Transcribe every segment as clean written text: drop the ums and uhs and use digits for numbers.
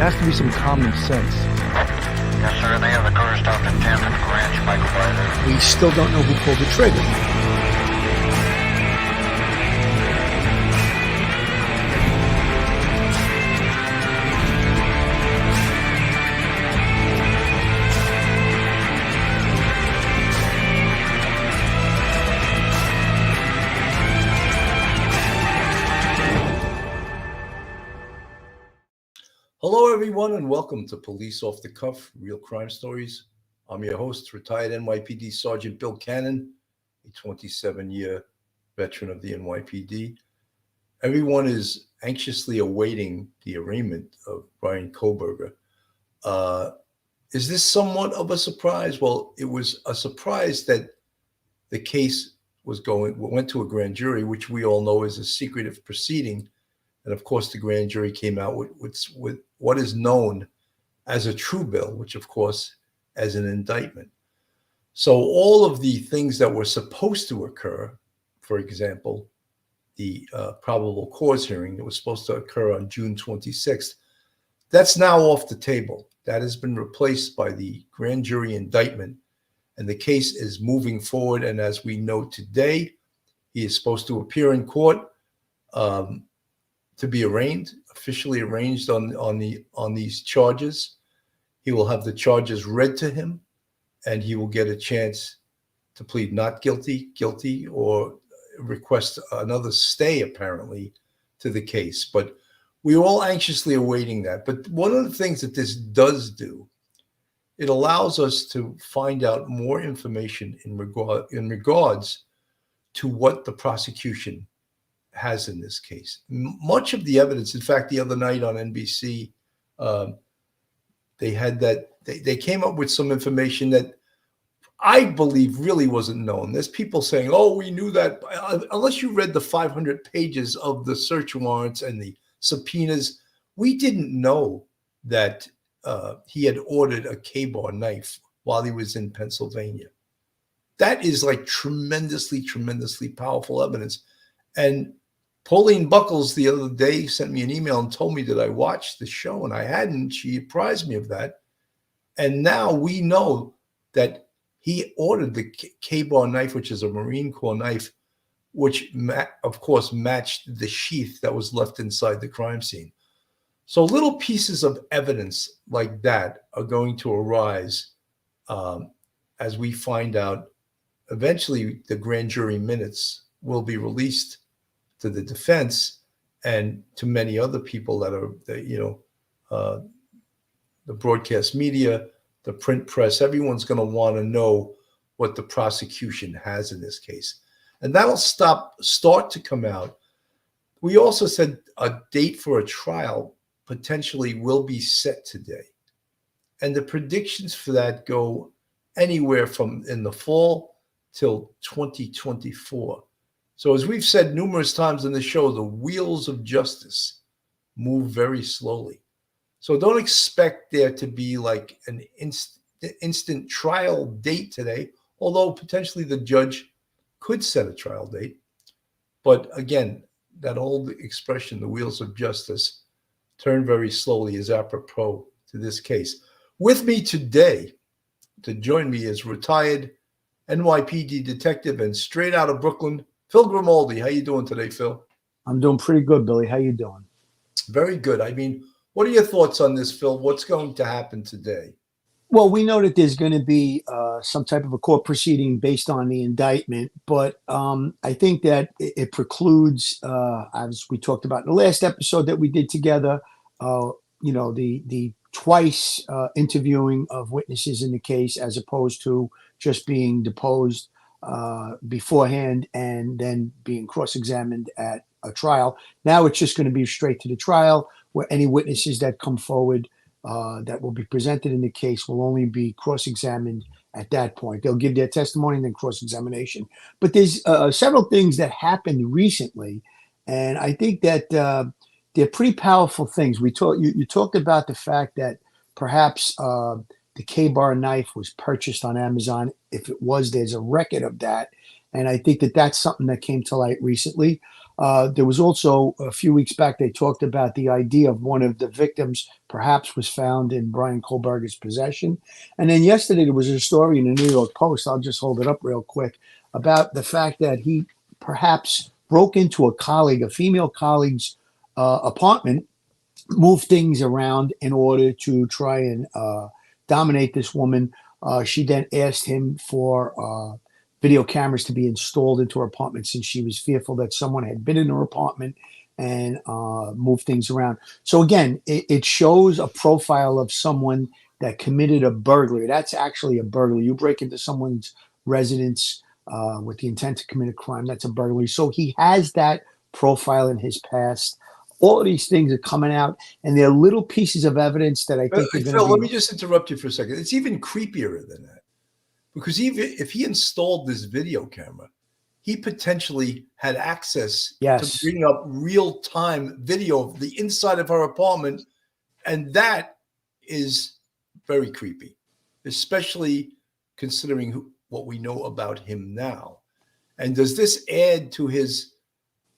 has to be some common sense. Yes, sir. They have the car stopped at 10 from Ranch by Kohberger. We still don't know who pulled the trigger. Hello, everyone, and welcome to Police Off the Cuff, Real Crime Stories. I'm your host, retired NYPD Sergeant Bill Cannon, a 27-year veteran of the NYPD. Everyone is anxiously awaiting the arraignment of Brian Kohberger. Is this somewhat of a surprise? Well, it was a surprise that the case went to a grand jury, which we all know is a secretive proceeding. And of course, the grand jury came out with what is known as a true bill, which of course, as an indictment. So all of the things that were supposed to occur, for example, the probable cause hearing that was supposed to occur on June 26th, that's now off the table. That has been replaced by the grand jury indictment, and the case is moving forward. And as we know today, he is supposed to appear in court to be officially arraigned on these charges. He will have the charges read to him, and he will get a chance to plead not guilty, guilty, or request another stay, apparently, to the case. But we're all anxiously awaiting that. But one of the things that this does do, it allows us to find out more information in regards to what the prosecution has in this case. Much of the evidence, in fact, the other night on NBC, they came up with some information that I believe really wasn't known. There's people saying, oh, we knew that. Unless you read the 500 pages of the search warrants and the subpoenas, we didn't know that he had ordered a K-bar knife while he was in Pennsylvania. That is like tremendously, tremendously powerful evidence. And Pauline Buckles the other day sent me an email and told me that I watched the show, and I hadn't. She apprised me of that. And now we know that he ordered the K-bar knife, which is a Marine Corps knife, which, of course, matched the sheath that was left inside the crime scene. So little pieces of evidence like that are going to arise as we find out. Eventually, the grand jury minutes will be released to the defense and to many other people that are, the broadcast media, the print press. Everyone's going to want to know what the prosecution has in this case. And that'll start to come out. We also said a date for a trial potentially will be set today. And the predictions for that go anywhere from in the fall till 2024. So as we've said numerous times in the show, the wheels of justice move very slowly. So don't expect there to be like an instant trial date today, although potentially the judge could set a trial date. But again, that old expression, the wheels of justice, turn very slowly, is apropos to this case. With me today to join me is retired NYPD detective and straight out of Brooklyn, Phil Grimaldi. How you doing today, Phil? I'm doing pretty good, Billy. How you doing? Very good. I mean, what are your thoughts on this, Phil? What's going to happen today? Well, we know that there's going to be some type of a court proceeding based on the indictment, but I think that it precludes, as we talked about in the last episode that we did together, the twice interviewing of witnesses in the case, as opposed to just being deposed beforehand and then being cross-examined at a trial. Now it's just going to be straight to the trial, where any witnesses that come forward that will be presented in the case will only be cross-examined at that point. They'll give their testimony and then cross-examination. But there's several things that happened recently, and I think that they're pretty powerful things. You talked about the fact that perhaps the K-bar knife was purchased on Amazon. If it was, there's a record of that. And I think that that's something that came to light recently. There was also a few weeks back, they talked about the idea of one of the victims perhaps was found in Brian Kohberger's possession. And then yesterday, there was a story in the New York Post, I'll just hold it up real quick, about the fact that he perhaps broke into a female colleague's apartment, moved things around in order to try and dominate this woman. She then asked him for video cameras to be installed into her apartment since she was fearful that someone had been in her apartment and moved things around. So again, it shows a profile of someone that committed a burglary. That's actually a burglary. You break into someone's residence with the intent to commit a crime. That's a burglary. So he has that profile in his past. All of these things are coming out, and they're little pieces of evidence that I think are going to Phil, be. let me just interrupt you for a second. It's even creepier than that. Because even if he installed this video camera, he potentially had access to bring up real-time video of the inside of her apartment. And that is very creepy, especially considering what we know about him now. And does this add to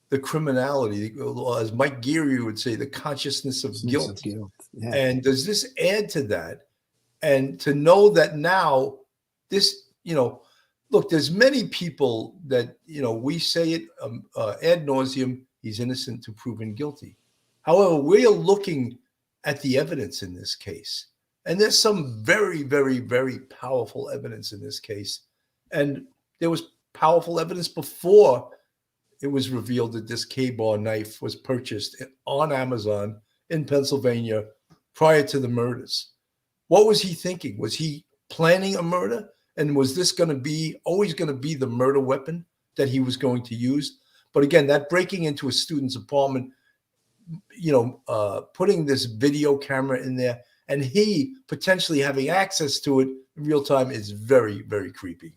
the criminality, as Mike Geary would say, the consciousness of guilt? Yeah. And does this add to that? And to know that now this, look, there's many people that, we say it ad nauseum, he's innocent to proven guilty. However, we are looking at the evidence in this case. And there's some very, very, very powerful evidence in this case. And there was powerful evidence before it was revealed that this K-bar knife was purchased on Amazon in Pennsylvania prior to the murders. What was he thinking? Was he planning a murder? And was this always going to be the murder weapon that he was going to use? But again, that breaking into a student's apartment, putting this video camera in there and he potentially having access to it in real time is very, very creepy.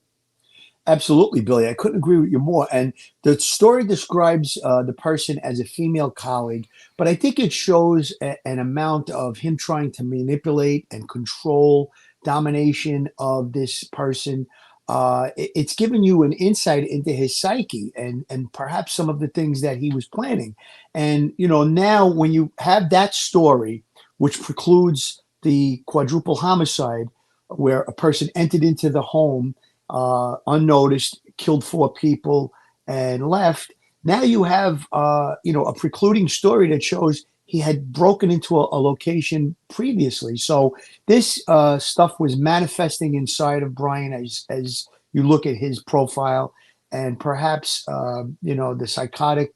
Absolutely, Billy. I couldn't agree with you more. And the story describes the person as a female colleague, but I think it shows an amount of him trying to manipulate and control domination of this person. It's given you an insight into his psyche and perhaps some of the things that he was planning. And, now when you have that story, which precludes the quadruple homicide, where a person entered into the home unnoticed, killed 4 people and left. Now you have, a precluding story that shows he had broken into a location previously. So this stuff was manifesting inside of Brian as you look at his profile, and perhaps, the psychotic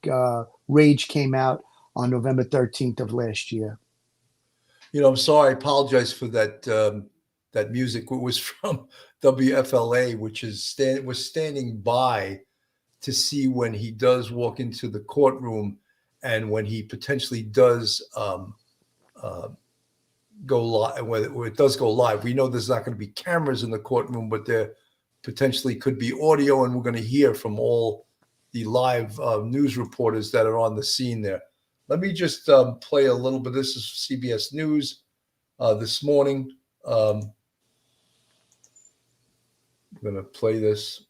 rage came out on November 13th of last year. I'm sorry. I apologize for that. That music was from WFLA, which was standing by to see when he does walk into the courtroom and when he potentially does go live. When it does go live, we know there's not going to be cameras in the courtroom, but there potentially could be audio, and we're going to hear from all the live news reporters that are on the scene there. Let me just play a little bit. This is CBS News this morning. I'm going to play this.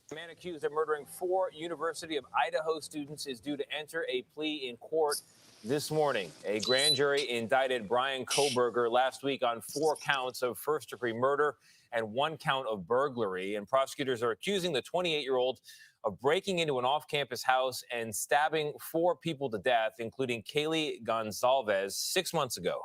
The man accused of murdering 4 University of Idaho students is due to enter a plea in court this morning. A grand jury indicted Brian Kohberger last week on 4 counts of first-degree murder and 1 count of burglary. And prosecutors are accusing the 28-year-old of breaking into an off-campus house and stabbing 4 people to death, including Kaylee Gonzalez, 6 months ago.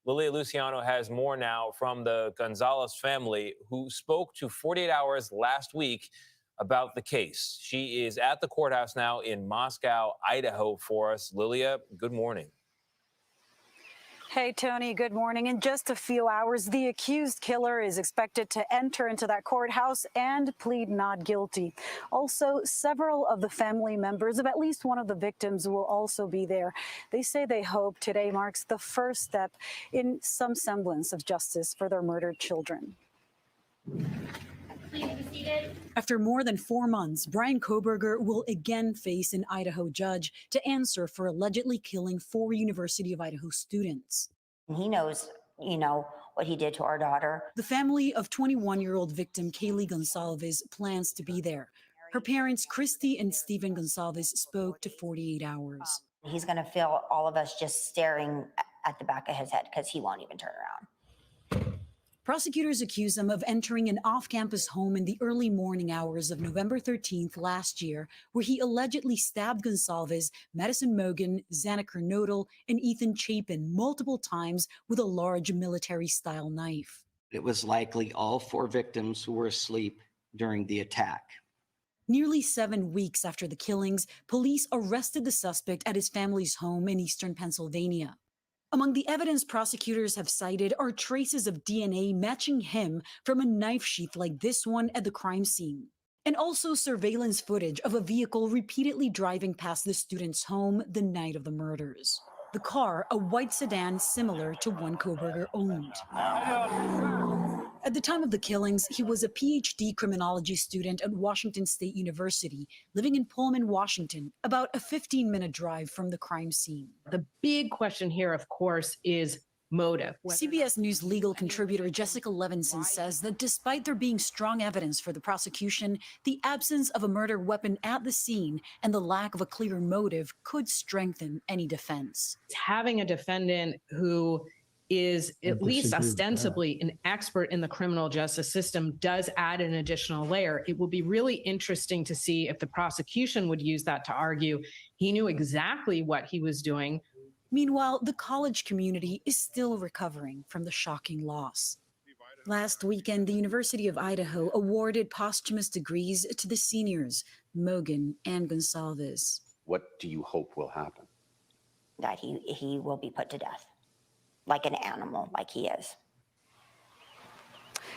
Lilia Luciano has more now from the Gonzalez family, who spoke to 48 Hours last week about the case. She is at the courthouse now in Moscow, Idaho for us. Lilia, good morning. Hey, Tony, good morning. In just a few hours, the accused killer is expected to enter into that courthouse and plead not guilty. Also, several of the family members of at least one of the victims will also be there. They say they hope today marks the first step in some semblance of justice for their murdered children. Please be seated. After more than 4 months, Brian Kohberger will again face an Idaho judge to answer for allegedly killing 4 University of Idaho students. He knows, what he did to our daughter. The family of 21-year-old victim Kaylee Gonzalez plans to be there. Her parents, Christy and Stephen Gonsalves, spoke to 48 Hours. He's going to feel all of us just staring at the back of his head because he won't even turn around. Prosecutors accuse him of entering an off-campus home in the early morning hours of November 13th last year, where he allegedly stabbed Gonsalves, Madison Mogan, Xana Kernodle, and Ethan Chapin multiple times with a large military-style knife. It was likely all 4 victims who were asleep during the attack. Nearly 7 weeks after the killings, police arrested the suspect at his family's home in eastern Pennsylvania. Among the evidence prosecutors have cited are traces of DNA matching him from a knife sheath like this one at the crime scene, and also surveillance footage of a vehicle repeatedly driving past the student's home the night of the murders. The car, a white sedan similar to one Kohberger owned. At the time of the killings, he was a PhD criminology student at Washington State University, living in Pullman, Washington, about a 15-minute drive from the crime scene. The big question here, of course, is motive. CBS News legal contributor Jessica Levinson says that despite there being strong evidence for the prosecution, the absence of a murder weapon at the scene and the lack of a clear motive could strengthen any defense. Having a defendant who is at least ostensibly an expert in the criminal justice system does add an additional layer. It will be really interesting to see if the prosecution would use that to argue he knew exactly what he was doing. Meanwhile, the college community is still recovering from the shocking loss. Last weekend, the University of Idaho awarded posthumous degrees to the seniors, Mogan and Gonsalves. What do you hope will happen? That he will be put to death, like an animal, like he is.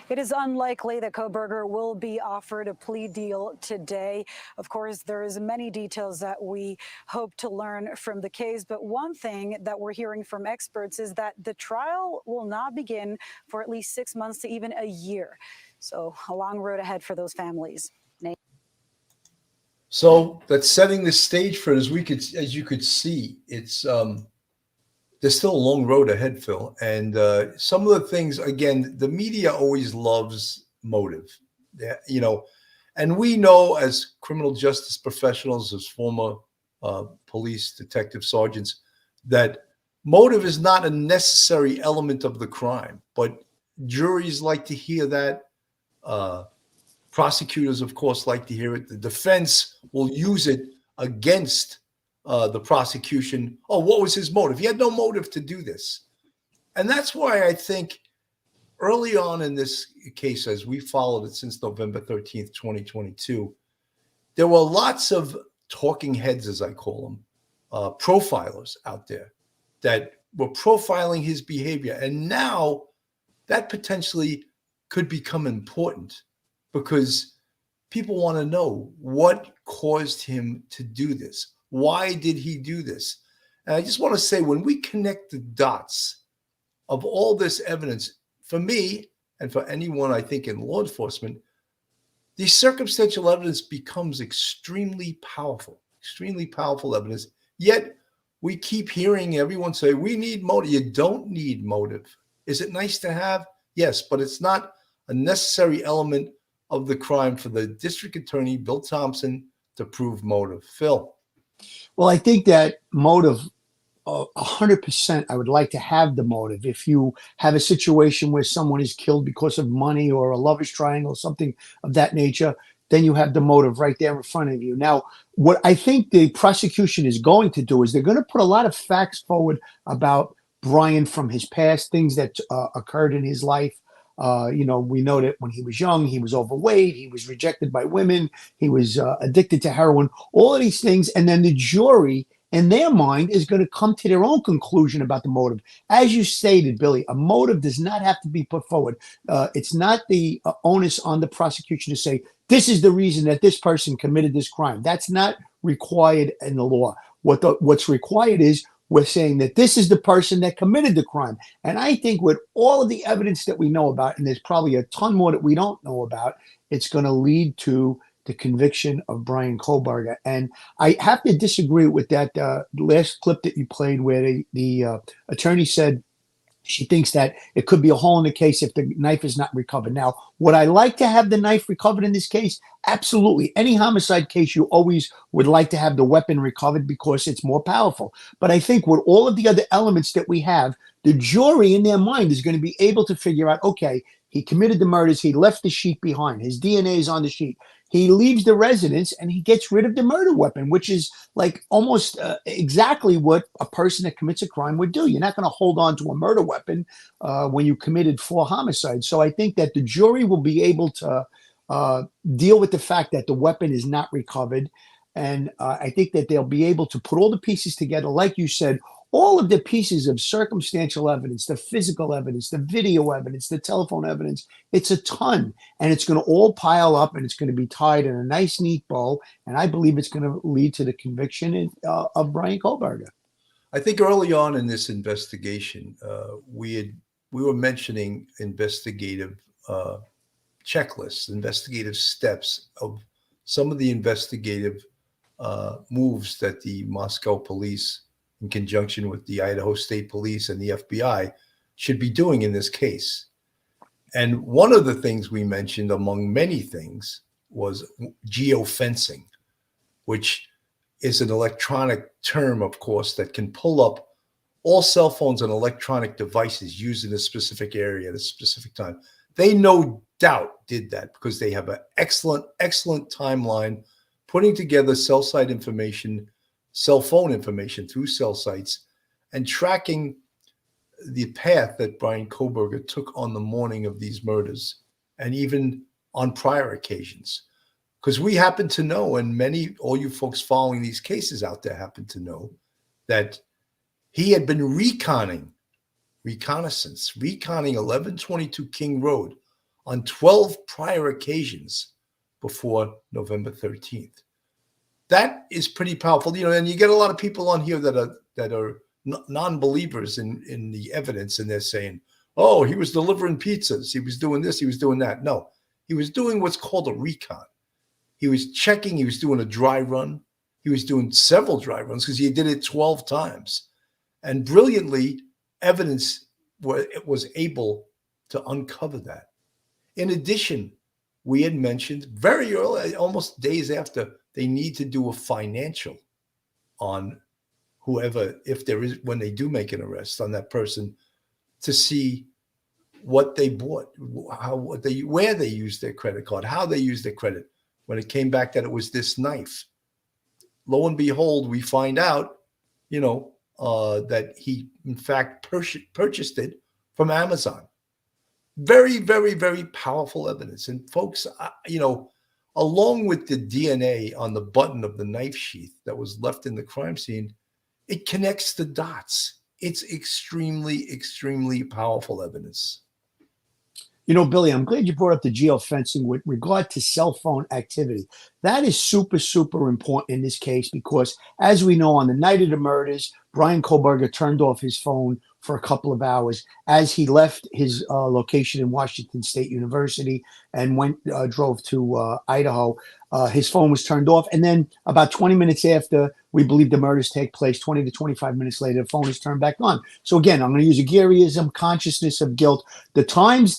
It is unlikely that Kohberger will be offered a plea deal today. Of course, there is many details that we hope to learn from the case. But one thing that we're hearing from experts is that the trial will not begin for at least 6 months to even a year. So a long road ahead for those families. Nate? So that's setting the stage for it. As you could see, it's there's still a long road ahead, Phil. And some of the things, again, the media always loves motive. Yeah, you know, and we know as criminal justice professionals, as former police detective sergeants, that motive is not a necessary element of the crime. But juries like to hear that. Prosecutors, of course, like to hear it. The defense will use it against the prosecution. Oh, what was his motive? He had no motive to do this. And that's why I think early on in this case, as we followed it since November 13th, 2022, there were lots of talking heads, as I call them, profilers out there that were profiling his behavior. And now that potentially could become important because people want to know what caused him to do this. Why did he do this? And I just want to say, when we connect the dots of all this evidence, for me and for anyone, I think, in law enforcement, the circumstantial evidence becomes extremely powerful evidence. Yet we keep hearing everyone say, we need motive. You don't need motive. Is it nice to have? Yes, but it's not a necessary element of the crime for the district attorney, Bill Thompson, to prove motive. Phil. Well, I think that motive, 100%, I would like to have the motive. If you have a situation where someone is killed because of money or a lover's triangle, something of that nature, then you have the motive right there in front of you. Now, what I think the prosecution is going to do is they're going to put a lot of facts forward about Brian from his past, things that occurred in his life. You know, we know that when he was young, he was overweight, he was rejected by women, he was addicted to heroin, all of these things. And then the jury, in their mind, is going to come to their own conclusion about the motive. As you stated, Billy, a motive does not have to be put forward. It's not the onus on the prosecution to say, this is the reason that this person committed this crime. That's not required in the law. What's required is, we're saying that this is the person that committed the crime. And I think with all of the evidence that we know about, and there's probably a ton more that we don't know about, it's going to lead to the conviction of Brian Kohberger. And I have to disagree with that last clip that you played where the attorney said She thinks that it could be a hole in the case if the knife is not recovered. Now, would I like to have the knife recovered in this case? Absolutely. Any homicide case, you always would like to have the weapon recovered because it's more powerful. But I think with all of the other elements that we have, the jury in their mind is going to be able to figure out, okay, he committed the murders. He left the sheet behind. His DNA is on the sheet. He leaves the residence and he gets rid of the murder weapon, which is like almost exactly what a person that commits a crime would do. You're not going to hold on to a murder weapon when you committed 4 homicides. So I think that the jury will be able to deal with the fact that the weapon is not recovered. And I think that they'll be able to put all the pieces together, like you said, all of the pieces of circumstantial evidence, the physical evidence, the video evidence, the telephone evidence. It's a ton, and it's going to all pile up, and it's going to be tied in a nice, neat bow. And I believe it's going to lead to the conviction of Brian Kohberger. I think early on in this investigation, we were mentioning investigative checklists, investigative steps of some of the investigative moves that the Moscow police, in conjunction with the Idaho State Police and the FBI, should be doing in this case. And one of the things we mentioned, among many things, was geofencing, which is an electronic term, of course, that can pull up all cell phones and electronic devices used in a specific area at a specific time. They no doubt did that because they have an excellent timeline putting together cell phone information through cell sites and tracking the path that Brian Kohberger took on the morning of these murders and even on prior occasions. Because we happen to know, and all you folks following these cases out there happen to know, that he had been reconning 1122 King Road on 12 prior occasions before November 13th. That is pretty powerful, and you get a lot of people on here that are non-believers in the evidence, and they're saying, oh, he was delivering pizzas, he was doing this, he was doing that. No, he was doing what's called a recon. He was checking, he was doing a dry run. He was doing several dry runs because he did it 12 times. And brilliantly, evidence was able to uncover that. In addition, we had mentioned very early, almost days after, they need to do a financial on whoever, if there is, when they do make an arrest on that person, to see what they bought, where they used their credit card, how they used their credit. When it came back that it was this knife, lo and behold, we find out, that he in fact purchased it from Amazon. Very, very, very powerful evidence. And folks, along with the DNA on the button of the knife sheath that was left in the crime scene, it connects the dots. It's extremely, extremely powerful evidence. Billy, I'm glad you brought up the geofencing with regard to cell phone activity. That is super, super important in this case because, as we know, on the night of the murders, Brian Kohberger turned off his phone for a couple of hours as he left his location in Washington State University and drove to Idaho. His phone was turned off. And then about 20 minutes after we believe the murders take place, 20 to 25 minutes later, the phone is turned back on. So again, I'm going to use a Garyism, consciousness of guilt. The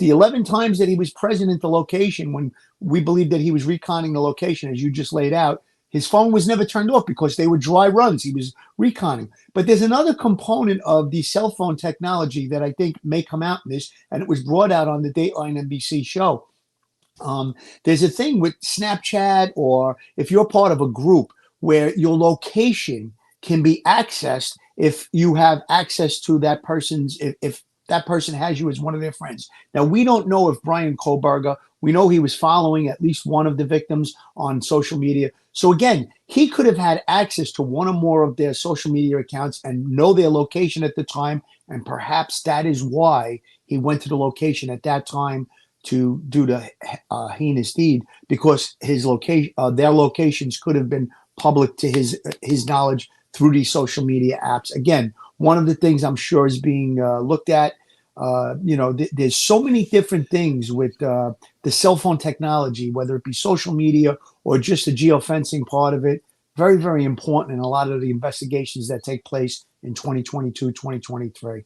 11 times that he was present at the location when we believe that he was reconning the location, as you just laid out, his phone was never turned off because they were dry runs. He was reconning. But there's another component of the cell phone technology that I think may come out in this, and it was brought out on the Dateline NBC show. There's a thing with Snapchat, or if you're part of a group where your location can be accessed if you have access to that person's, if that person has you as one of their friends. Now, we don't know if Brian Kohberger, we know he was following at least one of the victims on social media. So again, he could have had access to one or more of their social media accounts and know their location at the time. And perhaps that is why he went to the location at that time to do the heinous deed, because his location, their locations could have been public to his knowledge through these social media apps. Again, one of the things I'm sure is being looked at. There's so many different things with the cell phone technology, whether it be social media or just the geofencing part of it. Very, very important in a lot of the investigations that take place in 2022, 2023.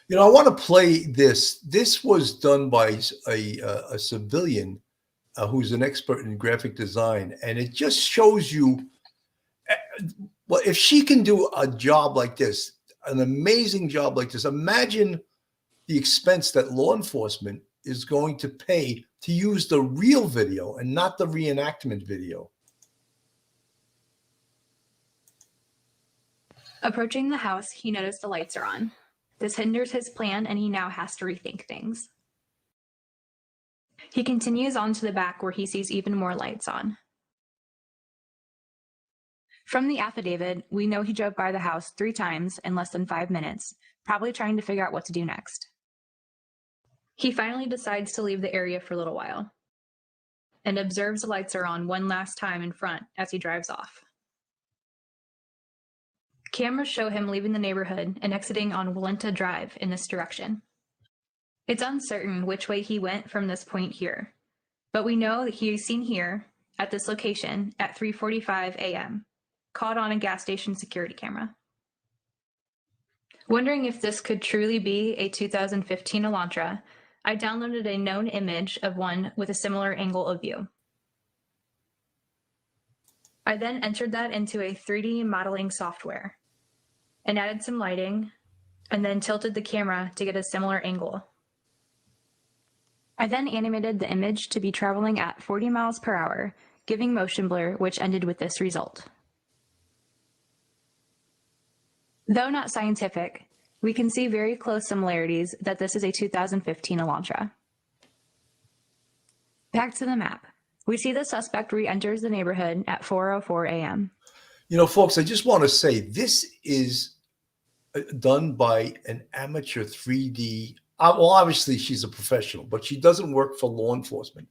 You know, I want to play this. This was done by a civilian who's an expert in graphic design, and it just shows you, well, if she can do a job like this, an amazing job like this, imagine the expense that law enforcement is going to pay to use the real video and not the reenactment video. Approaching the house, he noticed the lights are on. This hinders his plan, and he now has to rethink things. He continues on to the back where he sees even more lights on. From the affidavit, we know he drove by the house 3 times in less than 5 minutes, probably trying to figure out what to do next. He finally decides to leave the area for a little while and observes the lights are on one last time in front as he drives off. Cameras show him leaving the neighborhood and exiting on Walenta Drive in this direction. It's uncertain which way he went from this point here, but we know that he is seen here at this location at 3:45 a.m., caught on a gas station security camera. Wondering if this could truly be a 2015 Elantra, I downloaded a known image of one with a similar angle of view. I then entered that into a 3D modeling software and added some lighting, and then tilted the camera to get a similar angle. I then animated the image to be traveling at 40 miles per hour, giving motion blur, which ended with this result. Though not scientific, we can see very close similarities that this is a 2015 Elantra. Back to the map. We see the suspect re-enters the neighborhood at 4:04 a.m. You know, folks, I just want to say this is done by an amateur 3D. Well, obviously she's a professional, but she doesn't work for law enforcement.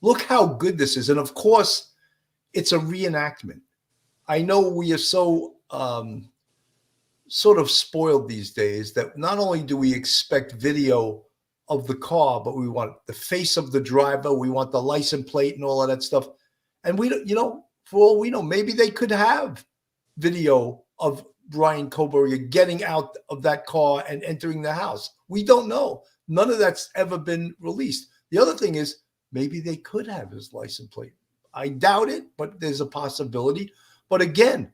Look how good this is. And of course, it's a reenactment. I know we are so sort of spoiled these days that not only do we expect video of the car, but we want the face of the driver, we want the license plate and all of that stuff. And we don't, you know, for all we know, maybe they could have video of Brian Kohberger getting out of that car and entering the house. We don't know. None of that's ever been released. The other thing is maybe they could have his license plate. I doubt it, but there's a possibility. But again,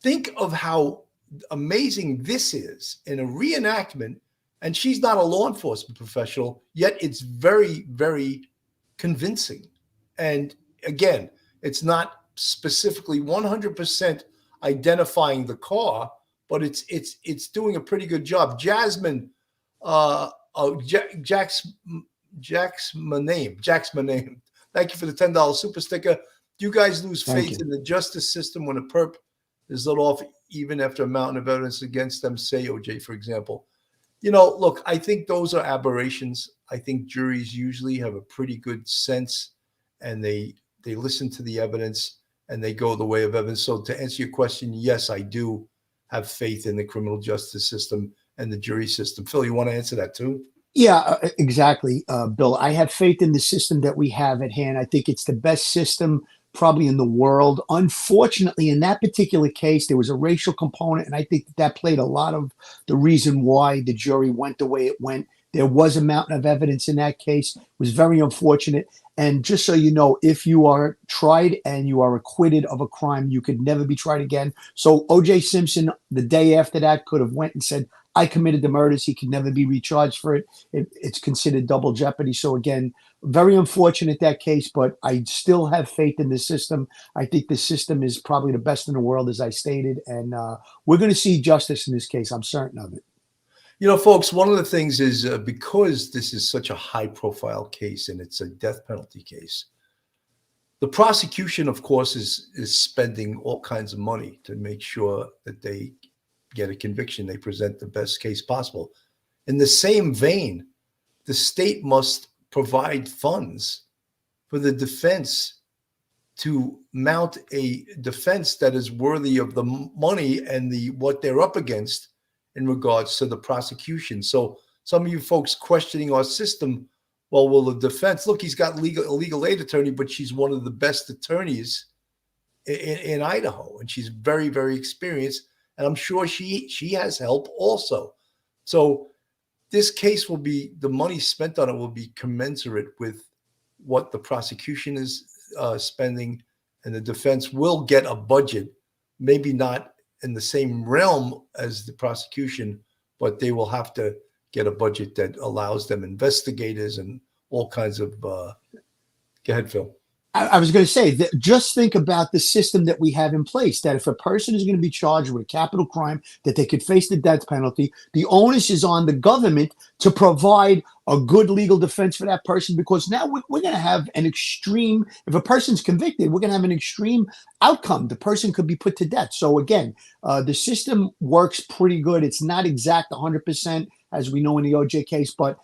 think of how amazing this is in a reenactment. And she's not a law enforcement professional, yet it's very, very convincing. And again, it's not specifically 100% identifying the car, but it's doing a pretty good job. Jasmine, Jack's Maname. Thank you for the $10 super sticker. Do you guys lose faith in the justice system when a perp is let off even after a mountain of evidence against them? Say OJ, for example. You know, look, I think those are aberrations. I think juries usually have a pretty good sense, and they listen to the evidence and they go the way of evidence. So to answer your question, yes, I do have faith in the criminal justice system and the jury system. Phil, you want to answer that too? Yeah, exactly, Bill. I have faith in the system that we have at hand. I think it's the best system probably in the world. Unfortunately, in that particular case, there was a racial component, and I think that played a lot of the reason why the jury went the way it went. There was a mountain of evidence in that case. It was very unfortunate. And just so you know, if you are tried and you are acquitted of a crime, you could never be tried again. So O.J. Simpson, the day after that, could have went and said, I committed the murders. He could never be recharged for it. It's considered double jeopardy. So again, very unfortunate that case, but I still have faith in the system. I think the system is probably the best in the world, as I stated. And we're going to see justice in this case. I'm certain of it. You know, folks, one of the things is because this is such a high-profile case and it's a death penalty case, the prosecution, of course, is spending all kinds of money to make sure that they get a conviction. They present the best case possible. In the same vein, the state must provide funds for the defense to mount a defense that is worthy of the money and what they're up against in regards to the prosecution. So some of you folks questioning our system, well, will the defense, look, he's got a legal aid attorney, but she's one of the best attorneys in Idaho, and she's very, very experienced. And I'm sure she has help also. So this case will be, the money spent on it will be commensurate with what the prosecution is spending, and the defense will get a budget, maybe not in the same realm as the prosecution, but they will have to get a budget that allows them investigators and all kinds of, go ahead, Phil. I was going to say that just think about the system that we have in place, that if a person is going to be charged with a capital crime, that they could face the death penalty. The onus is on the government to provide a good legal defense for that person, because now we're going to have an extreme, if a person's convicted, we're going to have an extreme outcome. The person could be put to death. So again, the system works pretty good. It's not exact 100% as we know in the OJ case, but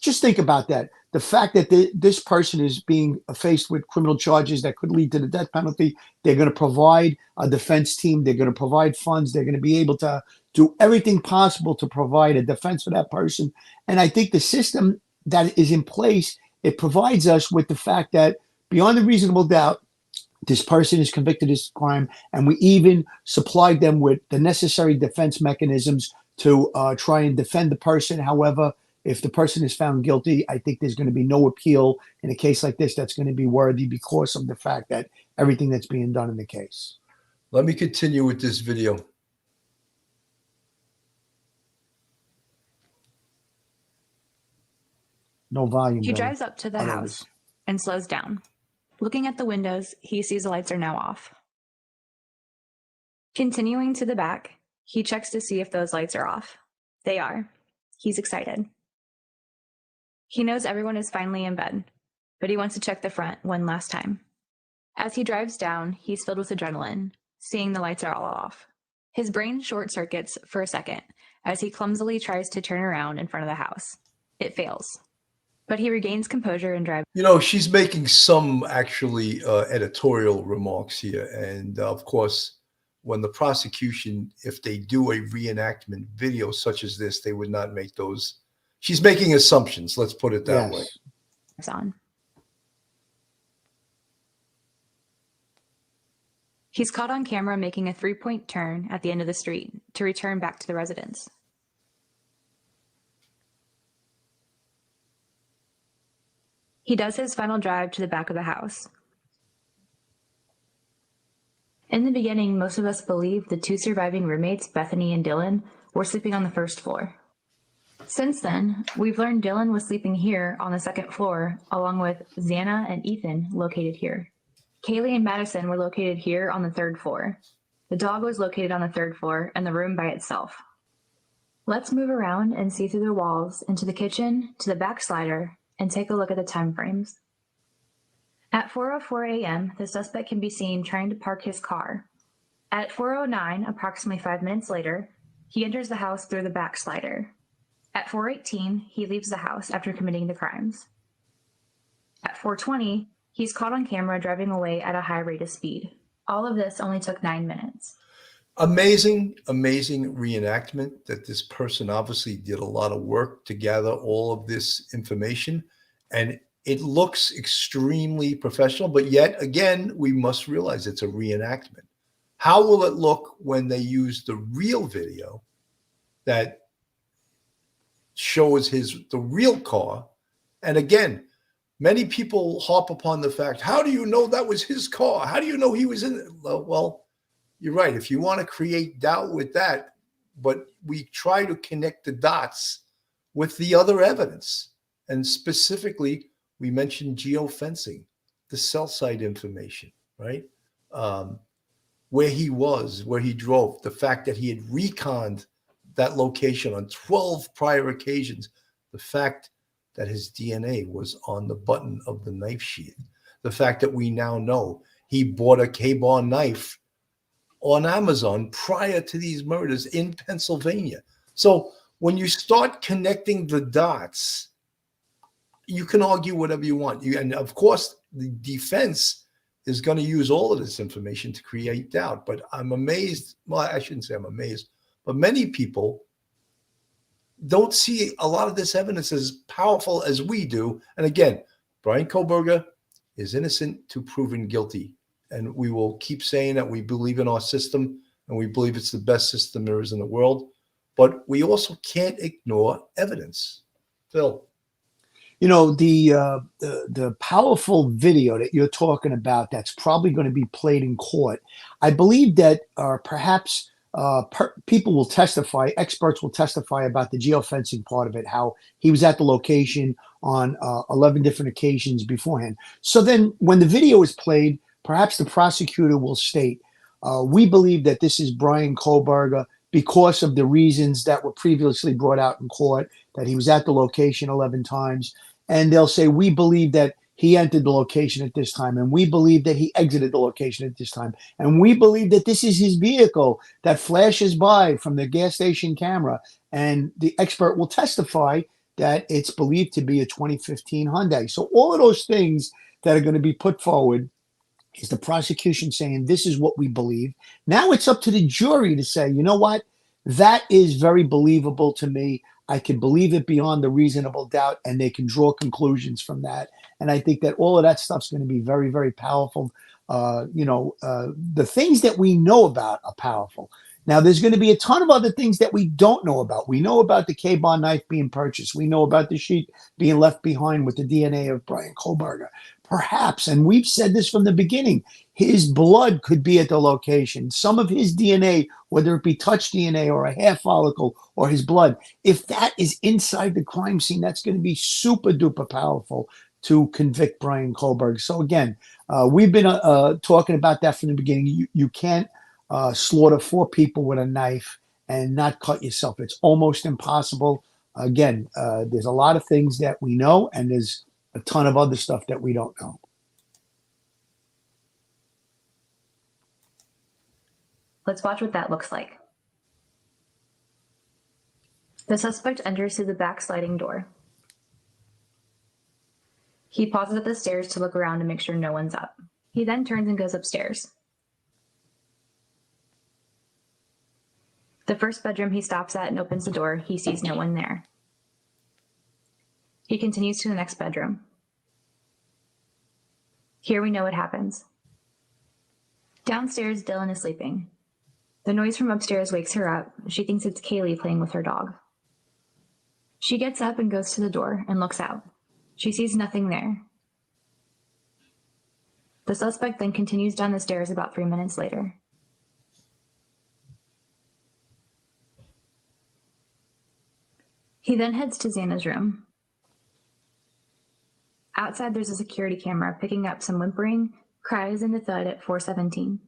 just think about that. The fact that this person is being faced with criminal charges that could lead to the death penalty, they're going to provide a defense team. They're going to provide funds. They're going to be able to do everything possible to provide a defense for that person. And I think the system that is in place, it provides us with the fact that beyond a reasonable doubt, this person is convicted of this crime, and we even supplied them with the necessary defense mechanisms to try and defend the person. However, if the person is found guilty, I think there's going to be no appeal in a case like this that's going to be worthy because of the fact that everything that's being done in the case. Let me continue with this video. No volume. He Billy. drives up to the house and slows down. Looking at the windows, he sees the lights are now off. Continuing to the back, he checks to see if those lights are off. They are. He's excited. He knows everyone is finally in bed, but he wants to check the front one last time. As he drives down, he's filled with adrenaline, seeing the lights are all off. His brain short circuits for a second as he clumsily tries to turn around in front of the house. It fails, but he regains composure and drives. You know, she's making some actually editorial remarks here. And of course, when the prosecution, if they do a reenactment video such as this, they would not make those. She's making assumptions. Let's put it that way. On. He's caught on camera making a 3-point turn at the end of the street to return back to the residence. He does his final drive to the back of the house. In the beginning, most of us believed the 2 surviving roommates, Bethany and Dylan, were sleeping on the first floor. Since then, we've learned Dylan was sleeping here on the 2nd floor, along with Xana and Ethan located here. Kaylee and Madison were located here on the 3rd floor. The dog was located on the 3rd floor and the room by itself. Let's move around and see through the walls into the kitchen, to the back slider, and take a look at the time frames. At 4:04 a.m., the suspect can be seen trying to park his car. At 4:09, approximately 5 minutes later, he enters the house through the back slider. At 4:18, he leaves the house after committing the crimes. At 4:20, he's caught on camera driving away at a high rate of speed. All of this only took 9 minutes. Amazing, amazing reenactment that this person obviously did a lot of work to gather all of this information. And it looks extremely professional, but yet again, we must realize it's a reenactment. How will it look when they use the real video that shows the real car? And again, many people harp upon the fact, how do you know that was his car? How do you know he was in it? Well, you're right. If you want to create doubt with that, but we try to connect the dots with the other evidence. And specifically, we mentioned geofencing, the cell site information, right? Where he was, where he drove, the fact that he had reconned that location on 12 prior occasions, the fact that his DNA was on the button of the knife sheath, the fact that we now know he bought a K-bar knife on Amazon prior to these murders in Pennsylvania. So when you start connecting the dots, you can argue whatever you want. And of course, the defense is going to use all of this information to create doubt. But I'm amazed. Well, I shouldn't say I'm amazed, but many people don't see a lot of this evidence as powerful as we do. And again, Brian Kohberger is innocent to proven guilty. And we will keep saying that we believe in our system and we believe it's the best system there is in the world. but we also can't ignore evidence. Phil. You know, the powerful video that you're talking about that's probably going to be played in court, I believe that perhaps people will testify, experts will testify about the geofencing part of it, how he was at the location on 11 different occasions beforehand. So then when the video is played, perhaps the prosecutor will state, we believe that this is Brian Kohberger because of the reasons that were previously brought out in court, that he was at the location 11 times. And they'll say, we believe that he entered the location at this time, and we believe that he exited the location at this time, and we believe that this is his vehicle that flashes by from the gas station camera. And the expert will testify that it's believed to be a 2015 Hyundai. So all of those things that are going to be put forward is the prosecution saying, this is what we believe. Now it's up to the jury to say, you know what? That is very believable to me. I can believe it beyond the reasonable doubt, and they can draw conclusions from that. And I think that all of that stuff's going to be very, very powerful. The things that we know about are powerful. Now, there's going to be a ton of other things that we don't know about. We know about the K-Bar knife being purchased. We know about the sheet being left behind with the DNA of Brian Kohberger. Perhaps, and we've said this from the beginning, his blood could be at the location. Some of his DNA, whether it be touch DNA or a hair follicle or his blood, if that is inside the crime scene, that's going to be super duper powerful to convict Brian Kohberger. So again, we've been talking about that from the beginning. You can't slaughter 4 people with a knife and not cut yourself. It's almost impossible. Again, there's a lot of things that we know, and there's a ton of other stuff that we don't know. Let's watch what that looks like. The suspect enters through the back sliding door. He pauses at the stairs to look around to make sure no one's up. He then turns and goes upstairs. The first bedroom he stops at and opens the door. He sees no one there. He continues to the next bedroom. Here we know what happens. Downstairs, Dylan is sleeping. The noise from upstairs wakes her up. She thinks it's Kaylee playing with her dog. She gets up and goes to the door and looks out. She sees nothing there. The suspect then continues down the stairs about 3 minutes later. He then heads to Xana's room. Outside, there's a security camera picking up some whimpering, cries, and a thud at 4:17.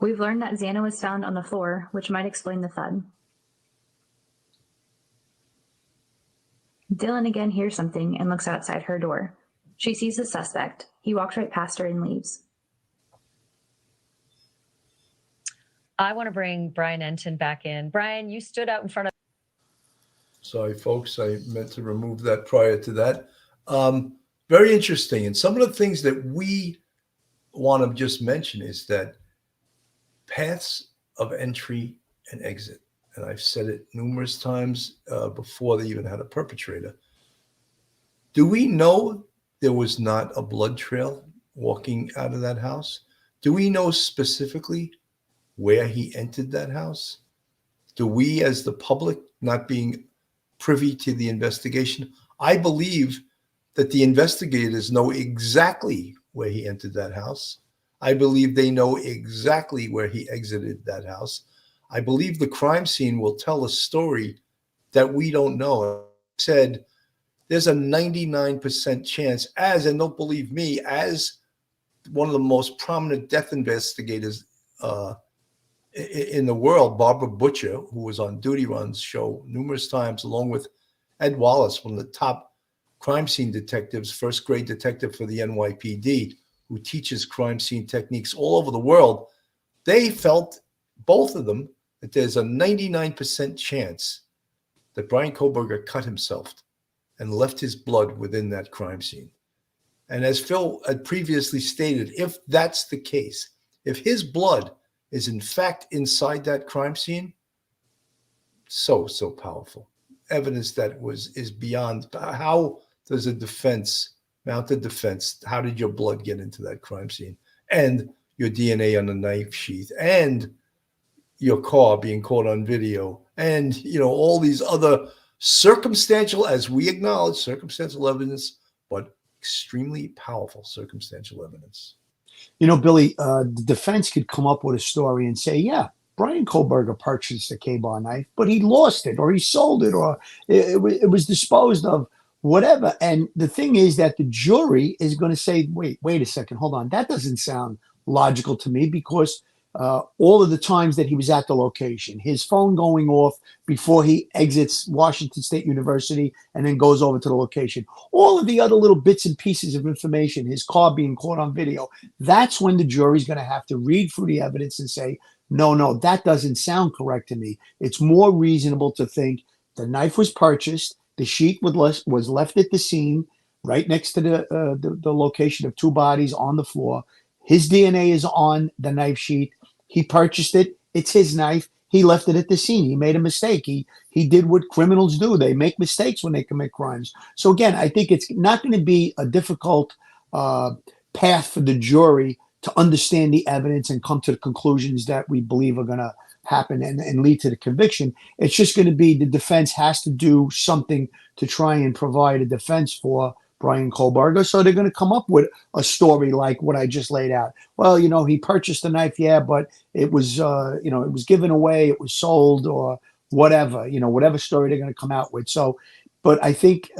We've learned that Xana was found on the floor, which might explain the thud. Dylan again hears something and looks outside her door. She sees the suspect. He walks right past her and leaves. I want to bring Brian Enton back in. Brian, you stood out in front of. Sorry, folks, I meant to remove that prior to that. Very interesting. And some of the things that we want to just mention is that paths of entry and exit, and I've said it numerous times before they even had a perpetrator. Do we know there was not a blood trail walking out of that house? Do we know specifically where he entered that house? Do we, as the public, not being privy to the investigation, I believe that the investigators know exactly where he entered that house. I believe they know exactly where he exited that house. I believe the crime scene will tell a story that we don't know. I said there's a 99% chance, and don't believe me, as one of the most prominent death investigators in the world, Barbara Butcher, who was on Duty Run's show numerous times, along with Ed Wallace, one of the top crime scene detectives, first grade detective for the NYPD, who teaches crime scene techniques all over the world. They felt, both of them, that there's a 99% chance that Brian Kohberger cut himself and left his blood within that crime scene. And as Phil had previously stated, if that's the case, if his blood is in fact inside that crime scene, so powerful. Evidence that is beyond. How does a mounted defense, how did your blood get into that crime scene? And your DNA on the knife sheath, and your car being caught on video, and all these other circumstantial, as we acknowledge, circumstantial evidence, but extremely powerful circumstantial evidence. Billy, the defense could come up with a story and say, yeah, Brian Kohberger purchased a K-bar knife, but he lost it, or he sold it, or it was disposed of, whatever. And the thing is that the jury is going to say, wait a second, hold on. That doesn't sound logical to me, because all of the times that he was at the location, his phone going off before he exits Washington State University and then goes over to the location, all of the other little bits and pieces of information, his car being caught on video, that's when the jury's going to have to read through the evidence and say, no, that doesn't sound correct to me. It's more reasonable to think the knife was purchased, the sheet was left at the scene right next to the location of two bodies on the floor. His DNA is on the knife sheet. He purchased it. It's his knife. He left it at the scene. He made a mistake. He did what criminals do. They make mistakes when they commit crimes. So again, I think it's not going to be a difficult path for the jury to understand the evidence and come to the conclusions that we believe are going to happen and lead to the conviction. It's just going to be the defense has to do something to try and provide a defense for Brian Kohberger. So they're going to come up with a story like what I just laid out. Well, he purchased the knife, yeah, but it was, it was given away, it was sold, or whatever, whatever story they're going to come out with. So, but I think,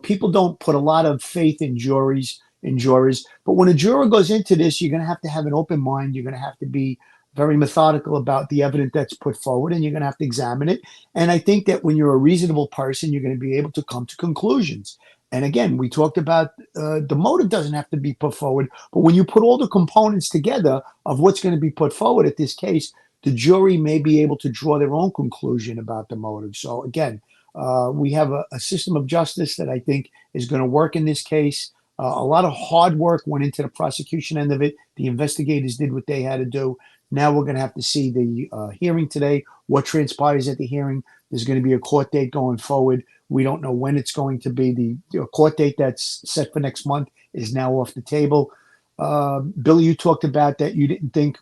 people don't put a lot of faith in jurors. But when a juror goes into this, you're going to have an open mind. You're going to have to be very methodical about the evidence that's put forward, and you're going to have to examine it. And I think that when you're a reasonable person, you're going to be able to come to conclusions. And again, we talked about the motive doesn't have to be put forward, but when you put all the components together of what's going to be put forward at this case, the jury may be able to draw their own conclusion about the motive. So again, we have a system of justice that I think is going to work in this case. A lot of hard work went into the prosecution end of it. The investigators did what they had to do. Now we're going to have to see the hearing today, what transpires at the hearing. There's going to be a court date going forward. We don't know when it's going to be. The court date that's set for next month is now off the table. Billy, you talked about that you didn't think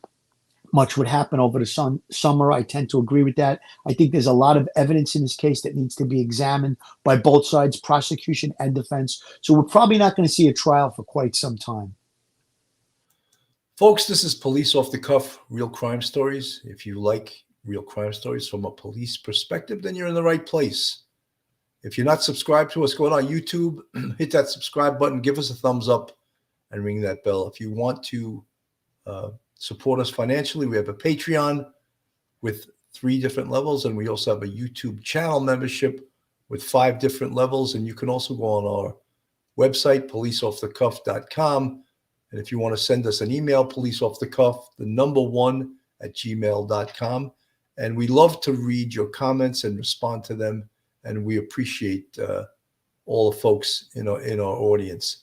much would happen over the summer. I tend to agree with that. I think there's a lot of evidence in this case that needs to be examined by both sides, prosecution and defense. So we're probably not going to see a trial for quite some time. Folks, this is Police Off the Cuff, real crime stories. If you like real crime stories from a police perspective, then you're in the right place. If you're not subscribed to us, go on YouTube, hit that subscribe button, give us a thumbs up, and ring that bell. If you want to support us financially, we have a Patreon with 3 different levels, and we also have a YouTube channel membership with 5 different levels. And you can also go on our website, policeoffthecuff.com. And if you want to send us an email, policeoffthecuff, the number 1 at gmail.com. And we love to read your comments and respond to them. And we appreciate all the folks in our audience.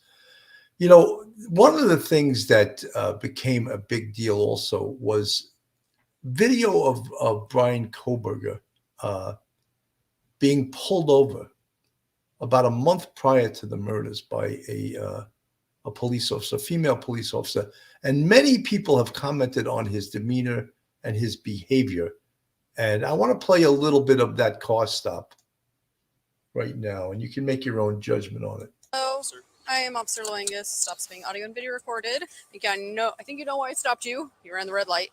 One of the things that became a big deal also was video of Brian Kohberger being pulled over about a month prior to the murders by a police officer, a female police officer. And many people have commented on his demeanor and his behavior. And I want to play a little bit of that car stop right now, and you can make your own judgment on it. Hello, I am Officer Langus. Stops being audio and video recorded. I think you know why I stopped you. You were in the red light.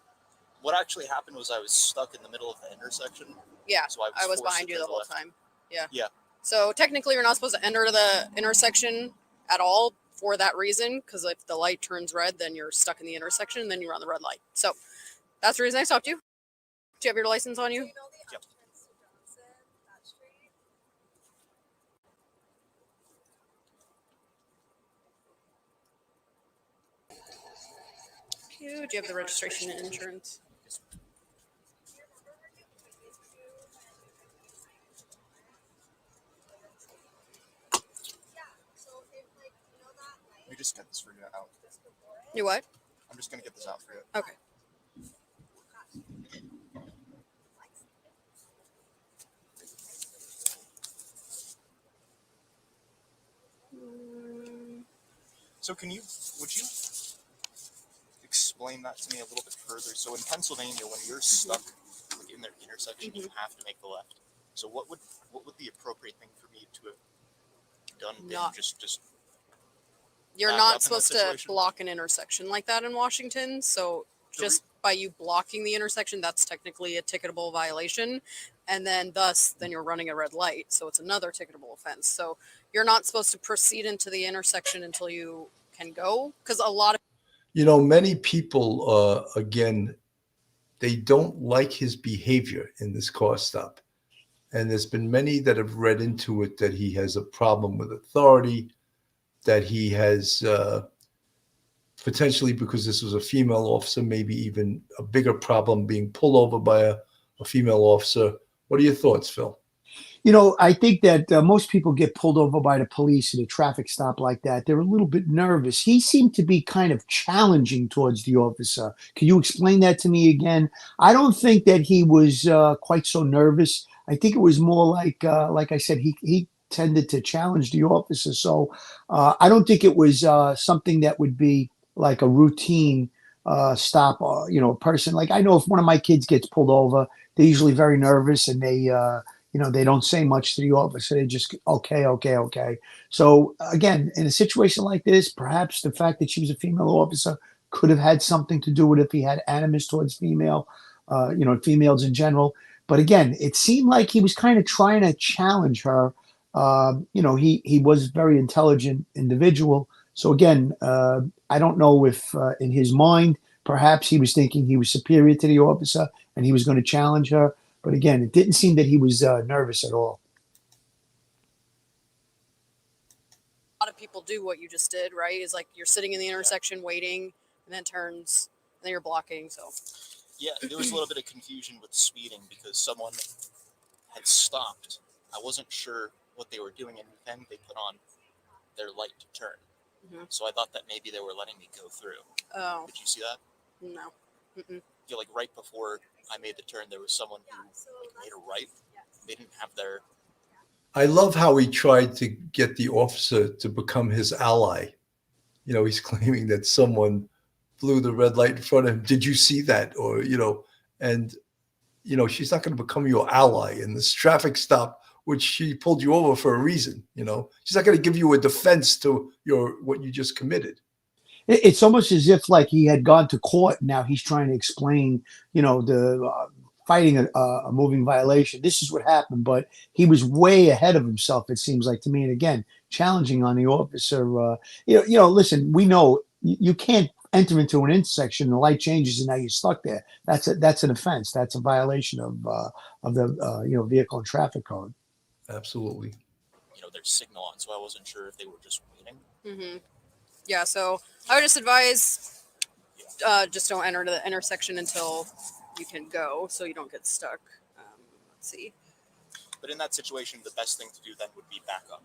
What actually happened was I was stuck in the middle of the intersection. Yeah, so I was behind you the whole time. Yeah. Yeah. So technically, you're not supposed to enter the intersection at all for that reason, because if the light turns red, then you're stuck in the intersection, and then you're on the red light. So that's the reason I stopped you. Do you have your license on you? Yep. Do you have the registration and insurance? Let me just get this for you out. You what? I'm just gonna get this out for you. Okay. So would you explain that to me a little bit further? So in Pennsylvania, when you're stuck the intersection, you have to make the left. So what would the appropriate thing for me to have done? Not- Just You're back up in not that supposed to situation? block an intersection like that in Washington. So just by you blocking the intersection, that's technically a ticketable violation. And then then you're running a red light. So it's another ticketable offense. So you're not supposed to proceed into the intersection until you can go. Because a lot of Many people, again, they don't like his behavior in this car stop. And there's been many that have read into it that he has a problem with authority, that he has potentially, because this was a female officer, maybe even a bigger problem being pulled over by a female officer. What are your thoughts, Phil? I think that most people get pulled over by the police at a traffic stop like that. They're a little bit nervous. He seemed to be kind of challenging towards the officer. Can you explain that to me again? I don't think that he was quite so nervous. I think it was more like I said, he tended to challenge the officer. So I don't think it was something that would be like a routine stop. A person like, I know if one of my kids gets pulled over, they're usually very nervous and they don't say much to the officer. They just, okay. So again, in a situation like this, perhaps the fact that she was a female officer could have had something to do with it if he had animus towards females in general. But again, it seemed like he was kind of trying to challenge her. He was a very intelligent individual. So again, I don't know if in his mind, perhaps he was thinking he was superior to the officer and he was going to challenge her. But again, it didn't seem that he was nervous at all. a lot of people do what you just did, right? Is like you're sitting in the intersection waiting and then turns and then you're blocking. So Yeah, there was a little bit of confusion with speeding because someone had stopped. I wasn't sure what they were doing, and then they put on their light to turn. Mhm. So I thought that maybe they were letting me go through. Oh. Did you see that? No. Mm-mm. I feel like right before I made the turn, there was someone who made a right. They didn't have their. I love how he tried to get the officer to become his ally. He's claiming that someone blew the red light in front of him. Did you see that? Or, and, she's not going to become your ally in this traffic stop, which she pulled you over for a reason. She's not going to give you a defense to what you just committed. It's almost as if like he had gone to court. Now he's trying to explain, the fighting a moving violation. This is what happened, but he was way ahead of himself. It seems like to me. And again, challenging on the officer. Listen, we know you can't enter into an intersection. The light changes and now you're stuck there. That's an offense. That's a violation of the vehicle and traffic code. Absolutely. Their signal on, so I wasn't sure if they were just waiting. Mm-hmm. Yeah, so I would just advise just don't enter the intersection until you can go, so you don't get stuck. Let's see. But in that situation, the best thing to do then would be back up.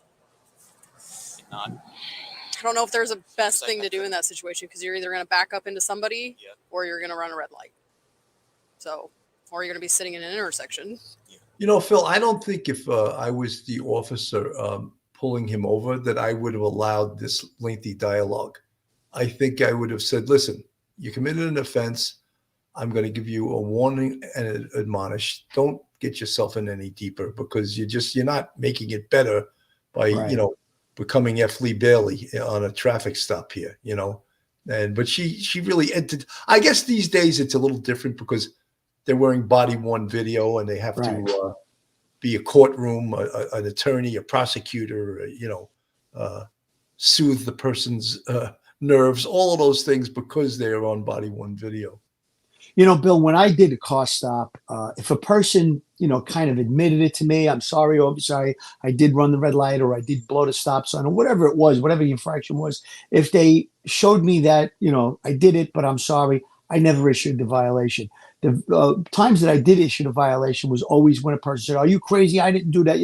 Not. I don't know if there's a best thing to do in that situation because you're either going to back up into somebody or you're going to run a red light. So, or you're going to be sitting in an intersection. Phil, I don't think if I was the officer pulling him over that I would have allowed this lengthy dialogue. I think I would have said, listen, you committed an offense. I'm going to give you a warning and admonish. Don't get yourself in any deeper because you're not making it better by, becoming F. Lee Bailey on a traffic stop here, but she really entered. I guess these days it's a little different because they're wearing body worn video and they have to be a courtroom, an attorney, a prosecutor, soothe the person's nerves, all of those things because they are on body worn video. Bill, when I did a car stop, if a person, kind of admitted it to me, I'm sorry, officer, I did run the red light or I did blow the stop sign or whatever it was, whatever the infraction was. If they showed me that, I did it, but I'm sorry, I never issued the violation. The times that I did issue the violation was always when a person said, are you crazy? I didn't do that,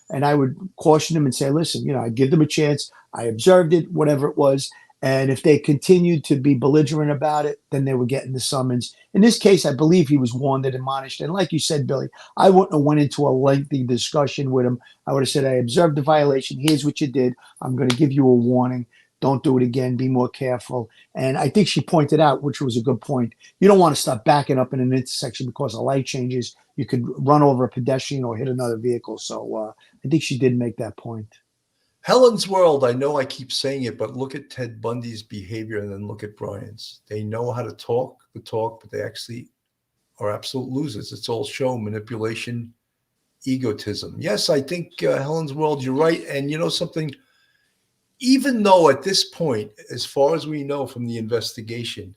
and I would caution them and say, listen, I'd give them a chance. I observed it, whatever it was. And if they continued to be belligerent about it, then they were getting the summons. In this case, I believe he was warned and admonished. And like you said, Billy, I wouldn't have went into a lengthy discussion with him. I would have said, I observed the violation. Here's what you did. I'm going to give you a warning. don't do it again, be more careful. And I think she pointed out, which was a good point, you don't want to start backing up in an intersection because a light changes. You could run over a pedestrian or hit another vehicle. So I think she did make that point. Helen's World, I know I keep saying it, but look at Ted Bundy's behavior and then look at Brian's. They know how to talk the talk, but they actually are absolute losers. It's all show, manipulation, egotism. Yes, I think Helen's World, you're right. And you know something? Even though at this point, as far as we know from the investigation,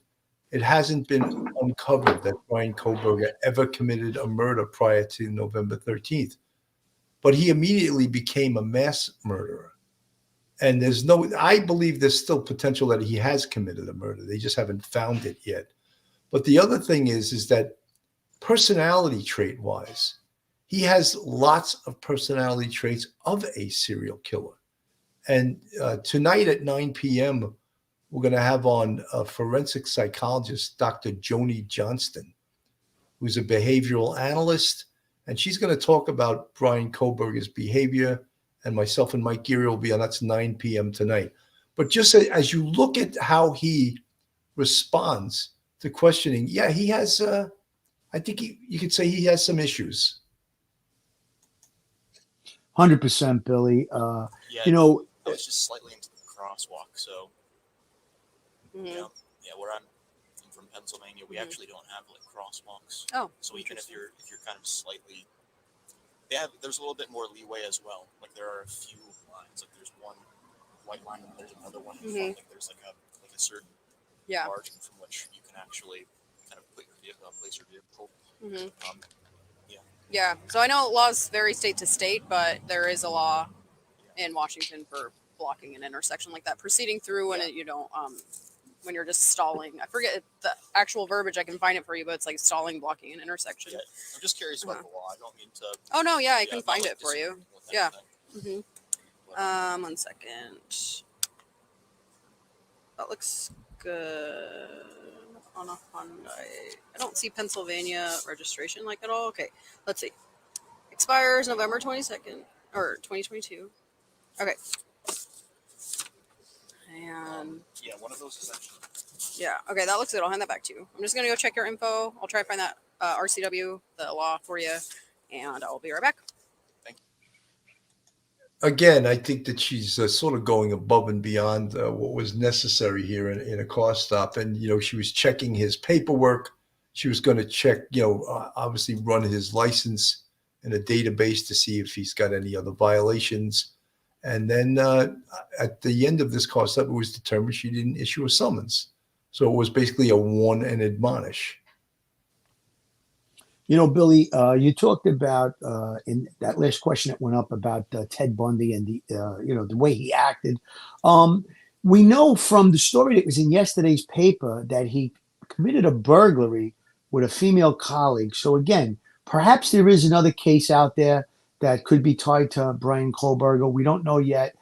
it hasn't been uncovered that Brian Kohberger ever committed a murder prior to November 13th, but he immediately became a mass murderer. And I believe there's still potential that he has committed a murder. They just haven't found it yet. But the other thing is that personality trait wise, he has lots of personality traits of a serial killer. And tonight at 9 p.m., we're going to have on a forensic psychologist, Dr. Joni Johnston, who's a behavioral analyst. And she's going to talk about Brian Kohberger's behavior. And myself and Mike Geary will be on. That's 9 p.m. tonight. But just as you look at how he responds to questioning, yeah, he has, I think you could say he has some issues. 100%, Billy. Yeah, you know, I was just slightly into the crosswalk. So, you know, yeah, I'm from Pennsylvania. We actually don't have like crosswalks. Oh, so even if you're kind of slightly, there's a little bit more leeway as well. Like there are a few lines. Like there's one white line and there's another one in front. Like there's like a certain margin from which you can actually kind of put your vehicle, place your vehicle. Yeah. So I know laws vary state to state, but there is a law in Washington for blocking an intersection like that, proceeding through when you don't when you're just stalling. I forget the actual verbiage. I can find it for you, but it's like stalling, blocking an intersection. Yeah. I'm just curious about the law. I don't mean to. Oh no, yeah, I can find it for you. Yeah. One second. That looks good on a Hyundai. I don't see Pennsylvania registration like at all. Okay, let's see. Expires November 22nd or 2022. Okay. And yeah, one of those is actually. Yeah. Okay, that looks good. I'll hand that back to you. I'm just gonna go check your info. I'll try to find that RCW, the law for you, and I'll be right back. Again, I think that she's sort of going above and beyond what was necessary here in a car stop. And, you know, she was checking his paperwork. She was going to check, obviously run his license in a database to see if he's got any other violations. And then at the end of this car stop, it was determined she didn't issue a summons. So it was basically a warn and admonish. You know, Billy, you talked about in that last question that went up about Ted Bundy and the way he acted. We know from the story that was in yesterday's paper that he committed a burglary with a female colleague. So again, perhaps there is another case out there that could be tied to Brian Kohberger. We don't know yet.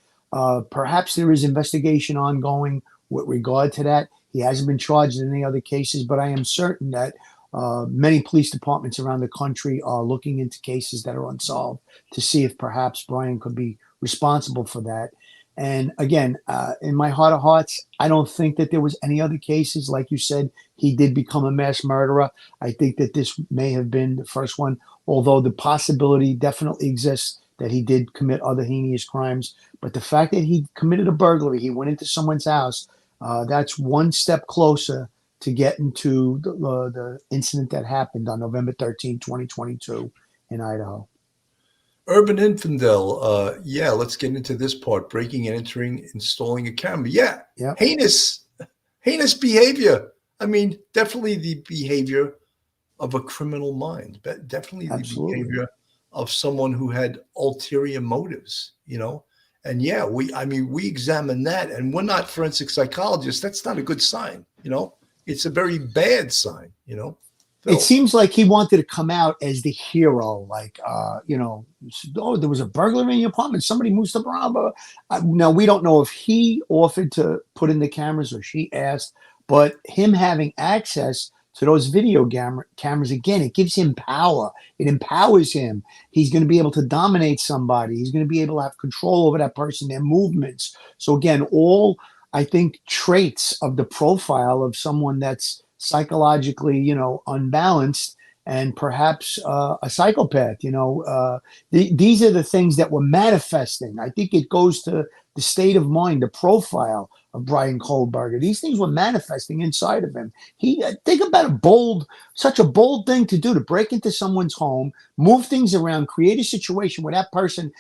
Perhaps there is investigation ongoing with regard to that. He hasn't been charged in any other cases, but I am certain that many police departments around the country are looking into cases that are unsolved to see if perhaps Brian could be responsible for that. And again, in my heart of hearts, I don't think that there was any other cases. Like you said, he did become a mass murderer. I think that this may have been the first one, although the possibility definitely exists that he did commit other heinous crimes. But the fact that he committed a burglary, he went into someone's house, that's one step closer to get into the incident that happened on November 13, 2022 in Idaho. Urban infidel. Let's get into this part. Breaking and entering, installing a camera. Yeah. Heinous behavior. I mean, definitely the behavior of a criminal mind, but definitely the behavior of someone who had ulterior motives, And we examine that, and we're not forensic psychologists. That's not a good sign, It's a very bad sign, Phil. It seems like he wanted to come out as the hero, like, there was a burglary in your apartment. Somebody moved up around. Now, we don't know if he offered to put in the cameras or she asked, but him having access to those video cameras, again, it gives him power. It empowers him. He's going to be able to dominate somebody. He's going to be able to have control over that person, their movements. So again, all I think, traits of the profile of someone that's psychologically, unbalanced and perhaps a psychopath. These are the things that were manifesting. I think it goes to the state of mind, the profile of Brian Kohberger. These things were manifesting inside of him. Think about such a bold thing to do, to break into someone's home, move things around, create a situation where that person,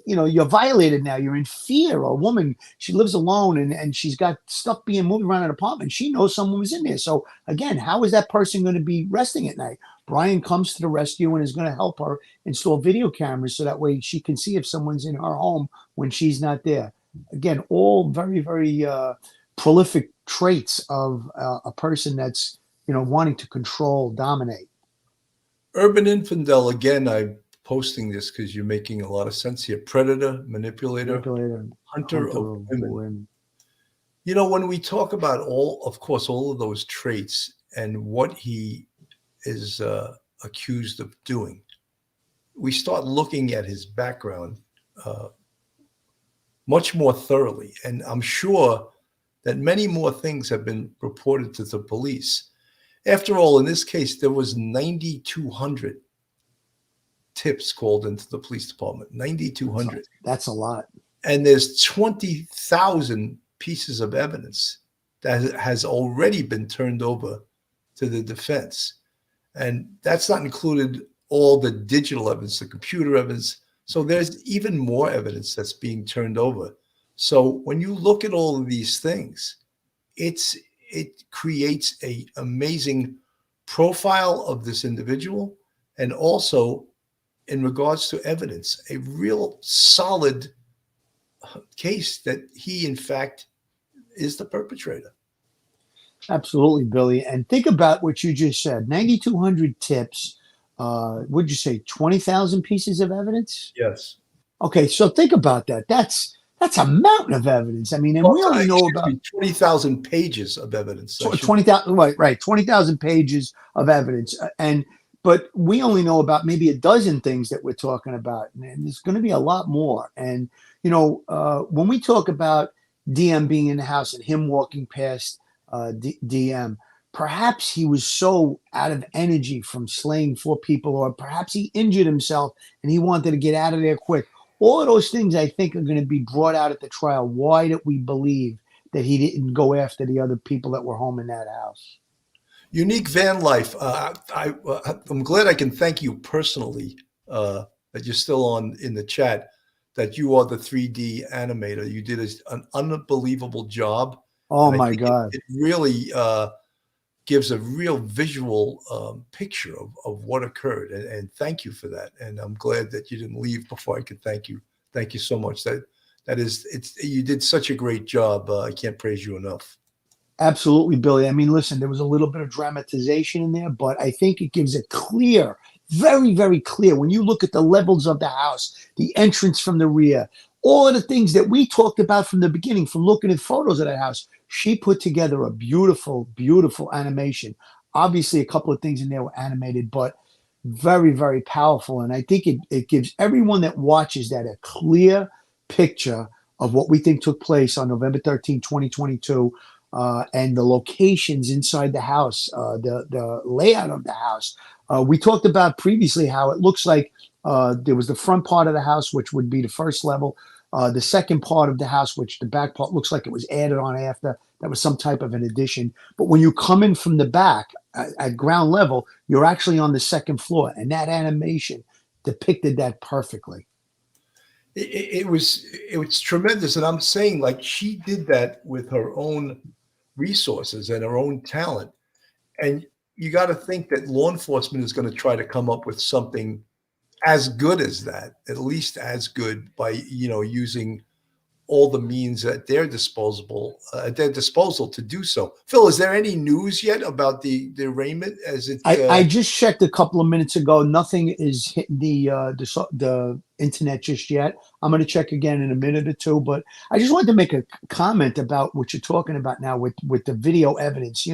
you're violated now. You're in fear. A woman, she lives alone and she's got stuff being moved around an apartment. She knows someone was in there. So again, how is that person going to be resting at night? Brian comes to the rescue and is going to help her install video cameras so that way she can see if someone's in her home when she's not there. Again, all very, very prolific traits of a person that's, wanting to control, dominate. Urban infidel, again, I'm posting this because you're making a lot of sense here. Predator, manipulator, hunter of women. When we talk about all of those traits and what he is accused of doing, we start looking at his background much more thoroughly. And I'm sure that many more things have been reported to the police. After all, in this case, there was 9,200 tips called into the police department. 9,200. That's a lot. And there's 20,000 pieces of evidence that has already been turned over to the defense. And that's not included all the digital evidence, the computer evidence. So there's even more evidence that's being turned over. So when you look at all of these things, it creates an amazing profile of this individual, and also in regards to evidence, a real solid case that he, in fact, is the perpetrator. Absolutely, Billy. And think about what you just said. 9,200 tips. Would you say 20,000 pieces of evidence? Yes. Okay, so think about that. That's a mountain of evidence. I mean, and we only know about 20,000 pages of evidence. 20,000, right? 20,000 pages of evidence, but we only know about maybe a dozen things that we're talking about, and there's going to be a lot more. And when we talk about DM being in the house and him walking past DM, perhaps he was so out of energy from slaying 4 people, or perhaps he injured himself and he wanted to get out of there quick. All of those things, I think, are going to be brought out at the trial. Why did we believe that he didn't go after the other people that were home in that house? Unique van life. I'm glad I can thank you personally that you're still on in the chat, that you are the 3D animator. You did an unbelievable job. Oh, my God. It really gives a real visual picture of what occurred. And thank you for that. And I'm glad that you didn't leave before I could thank you. Thank you so much. You did such a great job. I can't praise you enough. Absolutely, Billy. I mean, listen, there was a little bit of dramatization in there, but I think it gives a clear, very, very clear, when you look at the levels of the house, the entrance from the rear, all of the things that we talked about from the beginning, from looking at photos of that house. She put together a beautiful, beautiful animation. Obviously, a couple of things in there were animated, but very, very powerful. And I think it gives everyone that watches that a clear picture of what we think took place on November 13, 2022, and the locations inside the house, the layout of the house. We talked about previously how it looks like there was the front part of the house, which would be the first level. The second part of the house, which the back part looks like it was added on after. That was some type of an addition. But when you come in from the back at ground level, you're actually on the second floor. And that animation depicted that perfectly. It was tremendous. And I'm saying, like, she did that with her own resources and her own talent. And you got to think that law enforcement is going to try to come up with something as good as that, at least as good, by using all the means at their disposal to do so. Phil, is there any news yet about the arraignment? I just checked a couple of minutes ago. Nothing is hitting the internet just yet. I'm going to check again in a minute or two. But I just wanted to make a comment about what you're talking about now with the video evidence.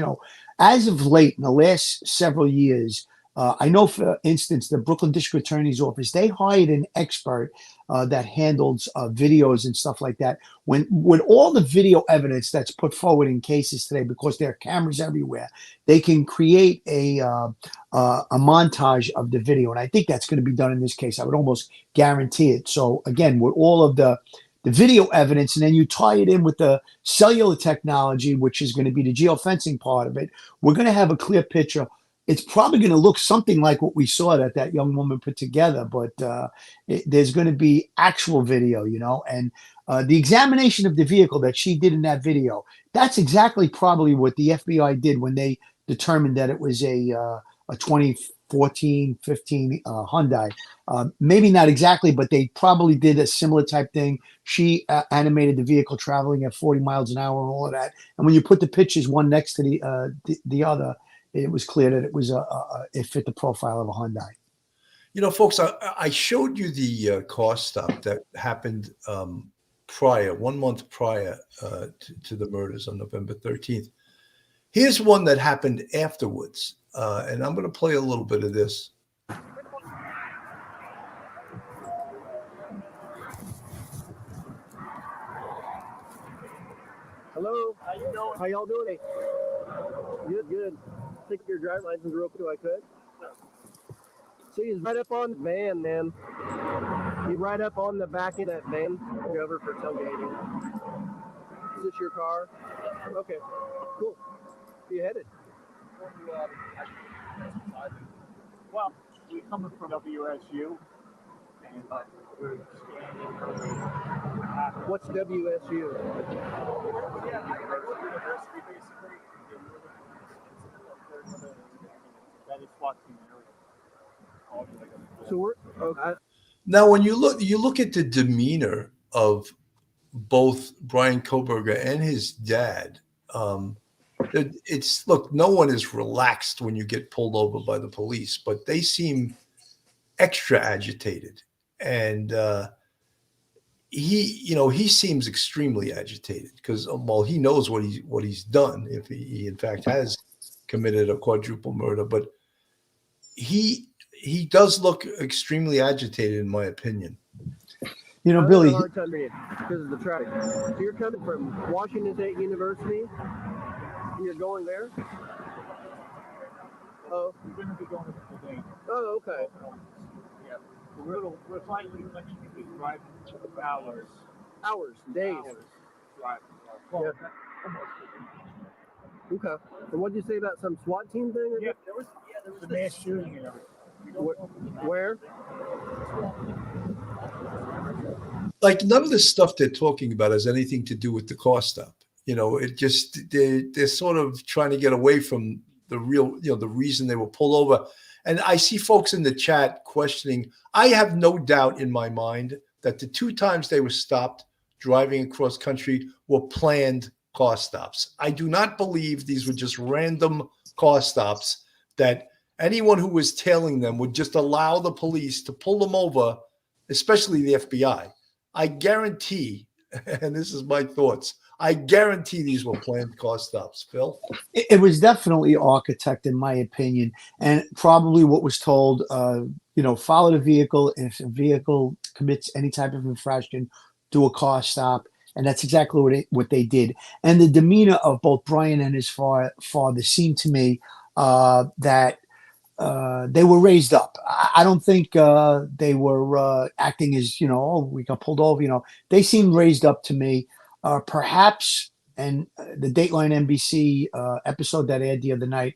As of late, in the last several years, I know, for instance, the Brooklyn District Attorney's Office, they hired an expert that handles videos and stuff like that. When all the video evidence that's put forward in cases today, because there are cameras everywhere, they can create a montage of the video, and I think that's going to be done in this case. I would almost guarantee it. So again, with all of the video evidence, and then you tie it in with the cellular technology, which is going to be the geofencing part of it, we're going to have a clear picture. It's probably going to look something like what we saw that young woman put together, but there's going to be actual video, and the examination of the vehicle that she did in that video, that's exactly probably what the FBI did when they determined that it was a 2014, 15 Hyundai. Maybe not exactly, but they probably did a similar type thing. She animated the vehicle traveling at 40 miles an hour and all of that. And when you put the pictures one next to the other, it was clear that it fit the profile of a Hyundai. Folks, I showed you the car stop that happened 1 month prior to the murders on November 13th. Here's one that happened afterwards, and I'm going to play a little bit of this. Hello, how you doing? How y'all doing? Good. Take your driver's license real quick, I could. So he's right up on the van, man. He's right up on the back of that van. Over for tailgating. Is this your car? Okay, cool. Where you headed? Well, we're coming from WSU. And we're what's WSU? That is SWAT team area. So we're okay. Now, when you look at the demeanor of both Brian Kohberger and his dad, no one is relaxed when you get pulled over by the police, but they seem extra agitated, and he seems extremely agitated because he knows what he's done, if he in fact has committed a quadruple murder, but he does look extremely agitated, in my opinion. Billy, hard time reading because of the traffic. So you're coming from Washington State University, and you're going there. Oh, we're going to be going today. Oh, okay. Yeah, we're slightly driving hours. Days. Driving. Yeah. Okay. And what did you say about some SWAT team thing? Yeah, there was a mass shooting and everything. Where? Like, none of the stuff they're talking about has anything to do with the car stop. It just they're sort of trying to get away from the real, the reason they were pulled over. And I see folks in the chat questioning. I have no doubt in my mind that the 2 times they were stopped driving across country were planned car stops. I do not believe these were just random car stops that anyone who was tailing them would just allow the police to pull them over, especially the FBI. I guarantee, and this is my thoughts, I guarantee these were planned car stops. Phil? It was definitely architect, in my opinion, and probably what was told, follow the vehicle. If a vehicle commits any type of infraction, do a car stop. And that's exactly what they did. And the demeanor of both Brian and his father seemed to me that they were raised up. I don't think they were acting as, we got pulled over. They seemed raised up to me. Perhaps, and the Dateline NBC episode that aired the other night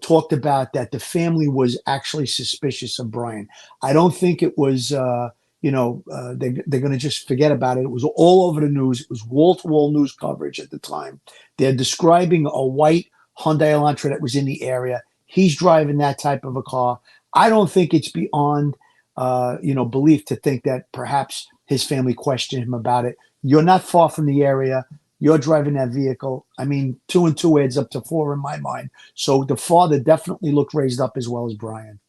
talked about that the family was actually suspicious of Brian. I don't think it was, they're going to just forget about it. It was all over the news. It was wall-to-wall news coverage at the time. They're describing a white Hyundai Elantra that was in the area. He's driving that type of a car. I don't think it's beyond, belief to think that perhaps his family questioned him about it. You're not far from the area. You're driving that vehicle. I mean, 2 and 2 adds up to 4 in my mind. So the father definitely looked raised up as well as Brian.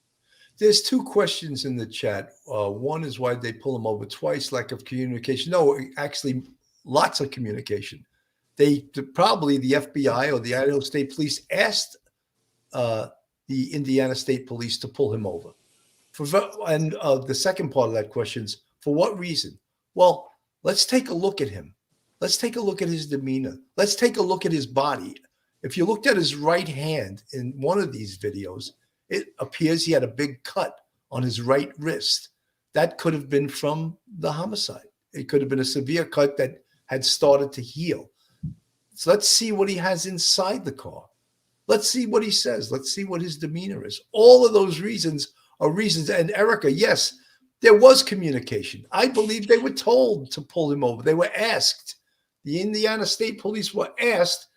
There's 2 questions in the chat. One is why they pull him over twice, lack of communication. No, actually, lots of communication. Probably the FBI or the Idaho State Police asked the Indiana State Police to pull him over. And the second part of that question is, for what reason? Well, let's take a look at him. Let's take a look at his demeanor. Let's take a look at his body. If you looked at his right hand in one of these videos, it appears he had a big cut on his right wrist. That could have been from the homicide. It could have been a severe cut that had started to heal. So let's see what he has inside the car. Let's see what he says. Let's see what his demeanor is. All of those reasons are reasons. And Erica, yes, there was communication. I believe they were told to pull him over. They were asked. The Indiana State Police were asked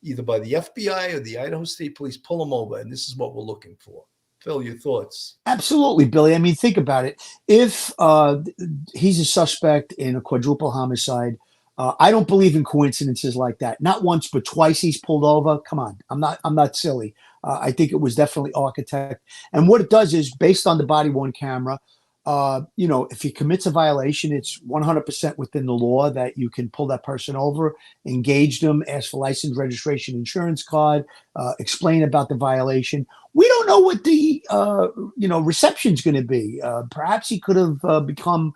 either by the FBI or the Idaho State Police, pull him over. And this is what we're looking for. Phil, your thoughts? Absolutely, Billy. I mean, think about it. If he's a suspect in a quadruple homicide, I don't believe in coincidences like that. Not once, but twice he's pulled over. Come on, I'm not silly. I think it was definitely architect. And what it does is, based on the body-worn camera, if he commits a violation, it's 100% within the law that you can pull that person over, engage them, ask for license, registration, insurance card, explain about the violation. We don't know what the reception is going to be. Perhaps he could have become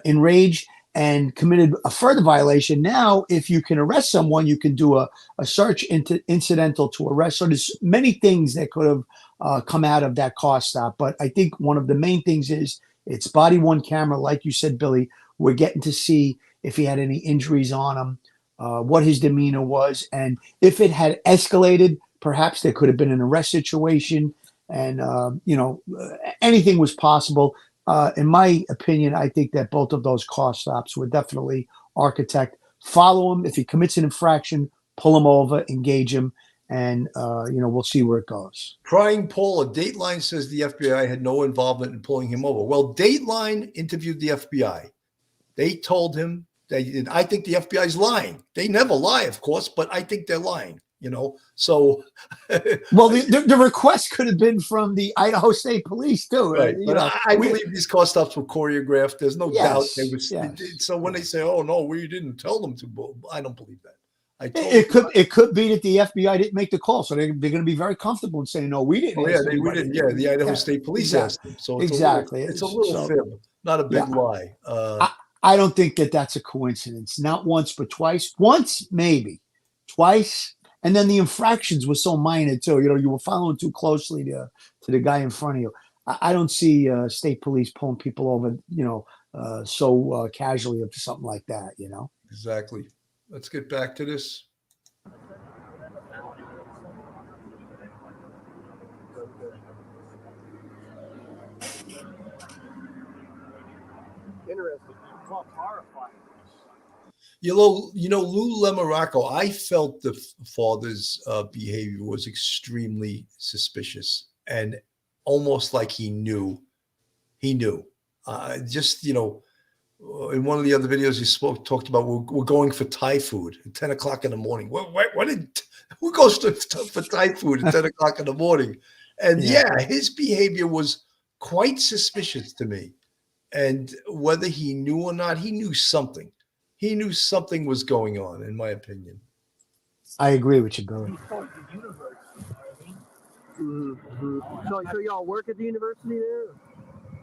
enraged and committed a further violation. Now, if you can arrest someone, you can do a search incidental to arrest. So there's many things that could have come out of that car stop. But I think one of the main things is it's body-worn camera. Like you said, Billy, we're getting to see if he had any injuries on him, what his demeanor was. And if it had escalated, perhaps there could have been an arrest situation. And, anything was possible. In my opinion, I think that both of those car stops were definitely architect. Follow him. If he commits an infraction, pull him over, engage him, and, we'll see where it goes. Prying Paula, Dateline says the FBI had no involvement in pulling him over. Well, Dateline interviewed the FBI. They told him I think the FBI is lying. They never lie, of course, but I think they're lying. So well, the request could have been from the Idaho State Police too, right? I believe these car stops were choreographed. There's no doubt they was. Yes. So when they say, "Oh no, we didn't tell them to," I don't believe that. It could be that the FBI didn't make the call, so they're going to be very comfortable in saying, "No, we didn't." Oh, yeah, we didn't. Yeah, the Idaho State Police asked them. So it's a little fib, not a big lie. I don't think that that's a coincidence. Not once, but twice. Once, maybe. Twice. And then the infractions were so minor too. You were following too closely to the guy in front of you. I don't see state police pulling people over, so casually or something like that. Exactly. Let's get back to this. Interesting. Horrifying. Lou Lemoracco, I felt the father's behavior was extremely suspicious and almost like he knew. In one of the other videos he talked about, we're going for Thai food at 10 o'clock in the morning. Who goes for Thai food at 10 o'clock in the morning? And his behavior was quite suspicious to me. And whether he knew or not, he knew something. He knew something was going on, in my opinion. I agree with you, Billy. Mm-hmm. So y'all work at the university there?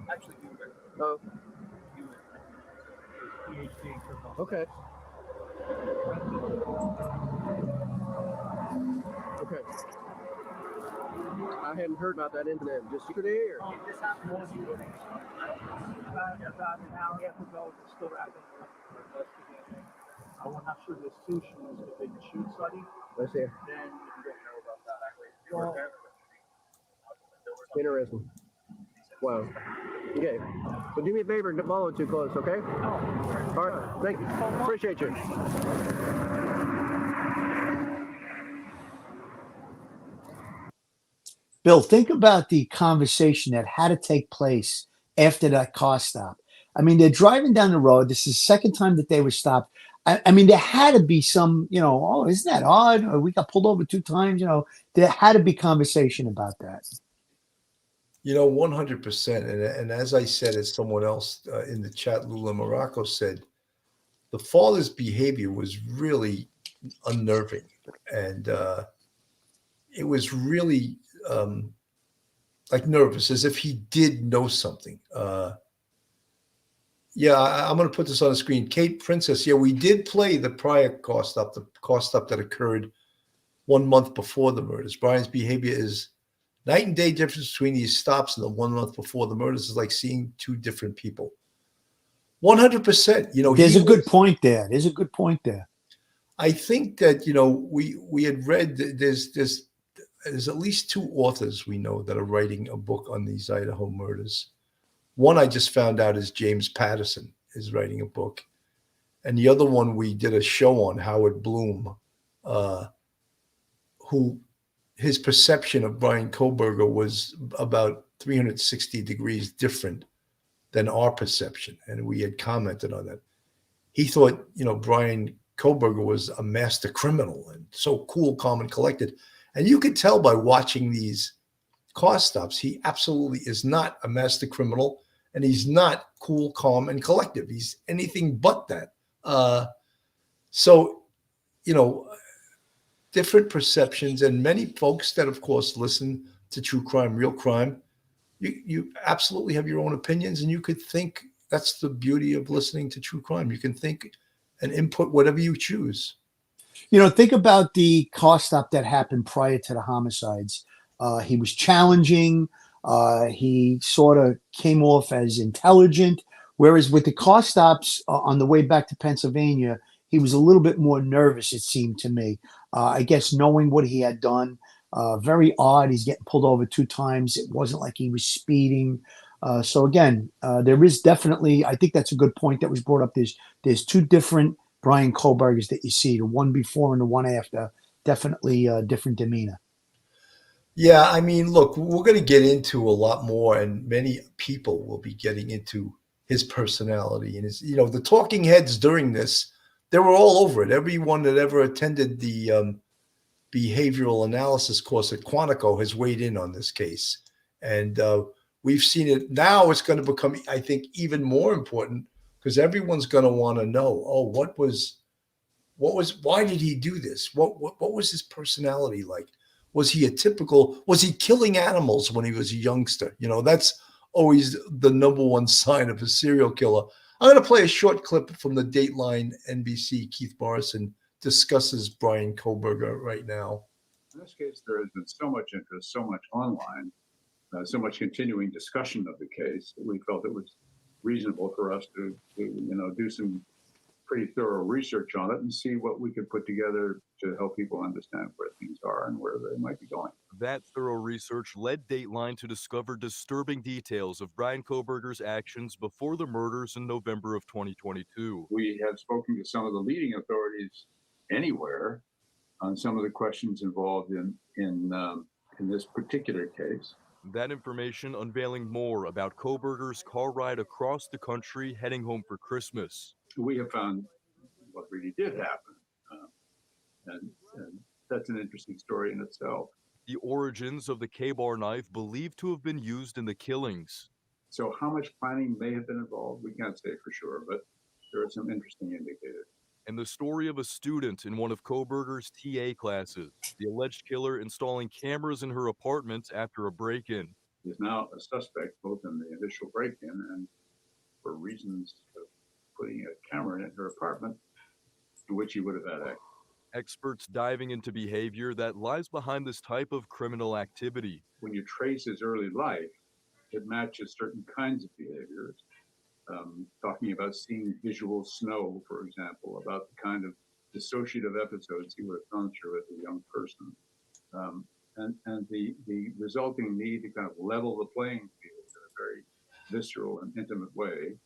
Actually, oh. Okay. Okay. I hadn't heard about that incident just yesterday, or? This happened about an hour and a half ago. It's still happening. I will not sure the institution is if they can shoot study. Let's see. Then you don't know about that. Well, interesting. Wow. Okay. So do me a favor and don't follow too close, okay? All right. Thank you. Appreciate you. Bill, think about the conversation that had to take place after that car stop. I mean, they're driving down the road. This is the second time that they were stopped. I mean, there had to be some, isn't that odd? Or we got pulled over 2 times, there had to be conversation about that. 100%. And as I said, as someone else in the chat, Lula Morocco said, the father's behavior was really unnerving. And it was really like nervous, as if he did know something. Yeah, I'm going to put this on the screen. Kate Princess, yeah, we did play the prior car stop, the car stop that occurred 1 month before the murders. Brian's behavior is night and day difference between these stops and the 1 month before the murders is like seeing two different people. 100%. You know, there's a good point there. There's a good point there. I think that, you know, we had read that there's at least two authors we know that are writing a book on these Idaho murders. One I just found out is James Patterson is writing a book. And the other one we did a show on, Howard Bloom, who his perception of Brian Kohberger was about 360 degrees different than our perception. And we had commented on that. He thought, you know, Brian Kohberger was a master criminal and so cool, calm, and collected. And you could tell by watching these car stops, he absolutely is not a master criminal. And he's not cool, calm, and collective. He's anything but that. So, you know, different perceptions, and many folks that, of course, listen to true crime, real crime, you absolutely have your own opinions, and you could think that's the beauty of listening to true crime. You can think and input whatever you choose. You know, think about the car stop that happened prior to the homicides. He was challenging. He sort of came off as intelligent, whereas with the car stops on the way back to Pennsylvania, he was a little bit more nervous, it seemed to me. I guess knowing what he had done, very odd. He's getting pulled over 2 times. It wasn't like he was speeding. So again, there is definitely, I think that's a good point that was brought up. There's 2 different Brian Kohbergers that you see, the one before and the one after, definitely different demeanor. Yeah, I mean, look, we're going to get into a lot more, and many people will be getting into his personality and his, you know, the talking heads during this, they were all over it. Everyone that ever attended the behavioral analysis course at Quantico has weighed in on this case. And we've seen it. Now it's going to become, I think, even more important because everyone's going to want to know, oh, why did he do this? What was his personality like? Was he killing animals when he was a youngster? You know, that's always the number one sign of a serial killer. I'm going to play a short clip from the Dateline NBC. Keith Morrison discusses Brian Kohberger right now. In this case, there has been so much interest, so much online, so much continuing discussion of the case that we felt it was reasonable for us to do some pretty thorough research on it and see what we could put together to help people understand where things are and where they might be going. That thorough research led Dateline to discover disturbing details of Brian Kohberger's actions before the murders in November of 2022. We have spoken to some of the leading authorities anywhere on some of the questions involved in this particular case. That information unveiling more about Kohberger's car ride across the country heading home for Christmas. We have found what really did happen, and that's an interesting story in itself. The origins of the K-bar knife believed to have been used in the killings. So how much planning may have been involved, we can't say for sure, but there are some interesting indicators. And the story of a student in one of Kohberger's TA classes, the alleged killer installing cameras in her apartment after a break-in. He is now a suspect both in the initial break-in and for reasons of putting a camera in her apartment to which he would have had access. Experts diving into behavior that lies behind this type of criminal activity. When you trace his early life, it matches certain kinds of behaviors. Talking about seeing visual snow, for example, about the kind of dissociative episodes he would have gone through as a young person. And the resulting need to kind of level the playing field in a very visceral and intimate way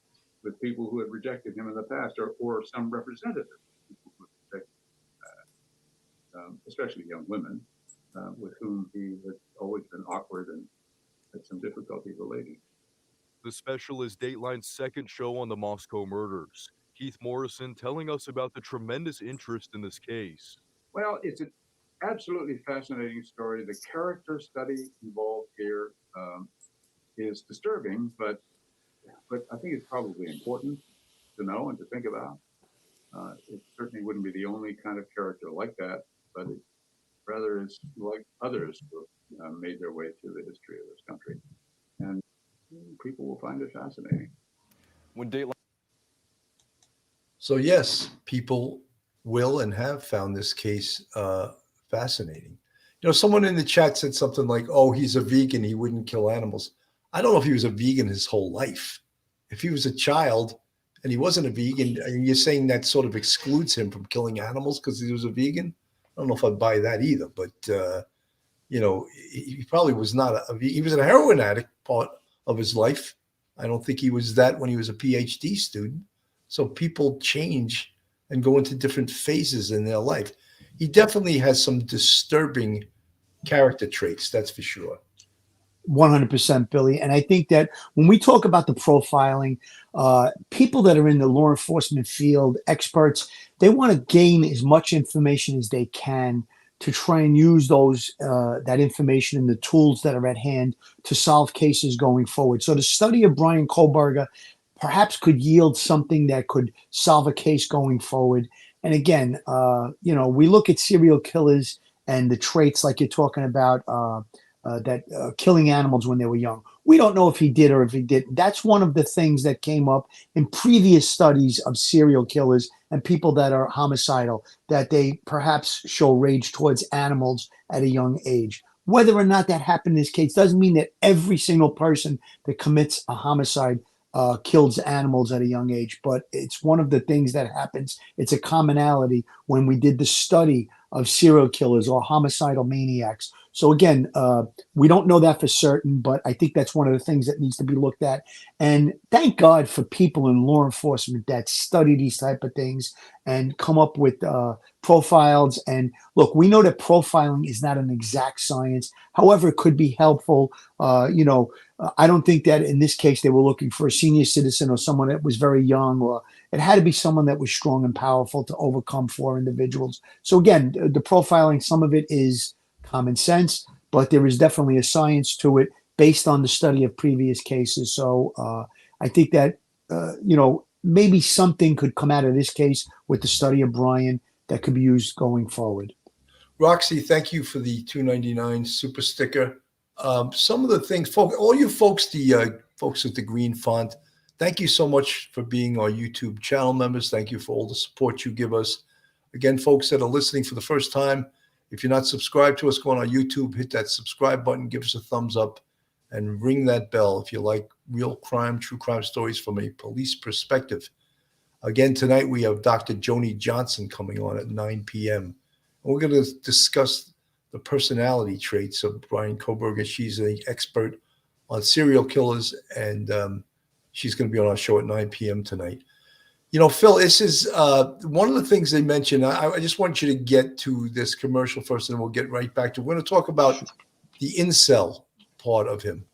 with people who had rejected him in the past, or some representative people who had rejected him in the past, especially young women with whom he had always been awkward and had some difficulty relating. The special is Dateline's second show on the Moscow murders. Keith Morrison telling us about the tremendous interest in this case. Well, it's an absolutely fascinating story. The character study involved here is disturbing, but I think it's probably important to know and to think about. It certainly wouldn't be the only kind of character like that, but it rather is like others who have made their way through the history of this country. And people will find it fascinating. When Dateline. So yes, people will and have found this case fascinating. You know, someone in the chat said something like, "Oh, he's a vegan. He wouldn't kill animals." I don't know if he was a vegan his whole life. If he was a child and he wasn't a vegan, and you're saying that sort of excludes him from killing animals because he was a vegan. I don't know if I'd buy that either. But you know, he probably was not he was a heroin addict part of his life. I don't think he was that when he was a PhD student. So people change and go into different phases in their life. He definitely has some disturbing character traits, that's for sure. 100%, Billy. And I think that when we talk about the profiling, people that are in the law enforcement field, experts, they want to gain as much information as they can to try and use that information and the tools that are at hand to solve cases going forward. So the study of Brian Kohberger perhaps could yield something that could solve a case going forward. And again, you know, we look at serial killers and the traits like you're talking about, killing animals when they were young. We don't know if he did or if he didn't. That's one of the things that came up in previous studies of serial killers and people that are homicidal, that they perhaps show rage towards animals at a young age. Whether or not that happened in this case doesn't mean that every single person that commits a homicide kills animals at a young age, but it's one of the things that happens. It's a commonality when we did the study of serial killers or homicidal maniacs. So again, we don't know that for certain, but I think that's one of the things that needs to be looked at. And thank God for people in law enforcement that study these type of things and come up with profiles. And look, we know that profiling is not an exact science. However, it could be helpful. You know, I don't think that in this case they were looking for a senior citizen or someone that was very young, or it had to be someone that was strong and powerful to overcome 4 individuals. So again, the profiling, some of it is common sense, but there is definitely a science to it based on the study of previous cases. So I think that, you know, maybe something could come out of this case with the study of Brian that could be used going forward. Roxy, thank you for the $2.99 super sticker. Some of the things, folks, all you folks, the folks with the green font, thank you so much for being our YouTube channel members. Thank you for all the support you give us. Again, folks that are listening for the first time, if you're not subscribed to us, go on our YouTube, hit that subscribe button, give us a thumbs up, and ring that bell if you like real crime, true crime stories from a police perspective. Again, tonight we have Dr. Joni Johnson coming on at 9 p.m. And we're going to discuss the personality traits of Brian Kohberger. She's an expert on serial killers, and she's going to be on our show at 9 p.m. tonight. You know, Phil, this is one of the things they mentioned. I just want you to get to this commercial first, and we'll get right back to it. We're going to talk about the incel part of him.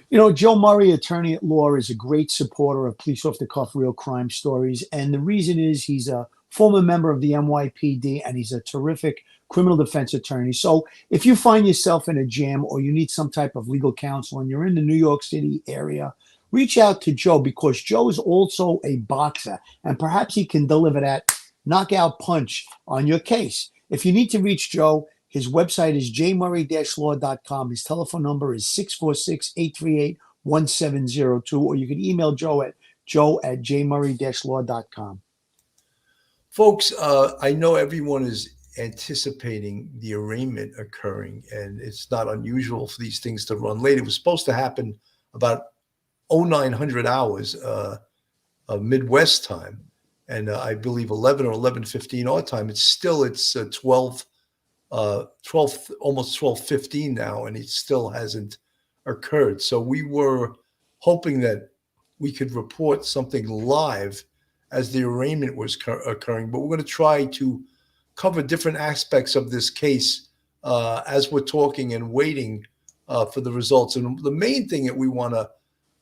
You know, Joe Murray, attorney at law, is a great supporter of Police Off the Cuff Real Crime Stories. And the reason is he's a former member of the NYPD, and he's a terrific criminal defense attorney. So if you find yourself in a jam or you need some type of legal counsel and you're in the New York City area, reach out to Joe, because Joe is also a boxer, and perhaps he can deliver that knockout punch on your case. If you need to reach Joe, his website is jmurray-law.com. His telephone number is 646-838-1702, or you can email Joe at joe@jmurray-law.com. Folks, I know everyone is anticipating the arraignment occurring, and it's not unusual for these things to run late. It was supposed to happen about 0900 hours of Midwest time, and I believe 11 or 11:15 our time. It's 12, almost 12:15 now, and it still hasn't occurred. So we were hoping that we could report something live as the arraignment was occurring, but we're going to try to cover different aspects of this case as we're talking and waiting for the results. And the main thing that we want to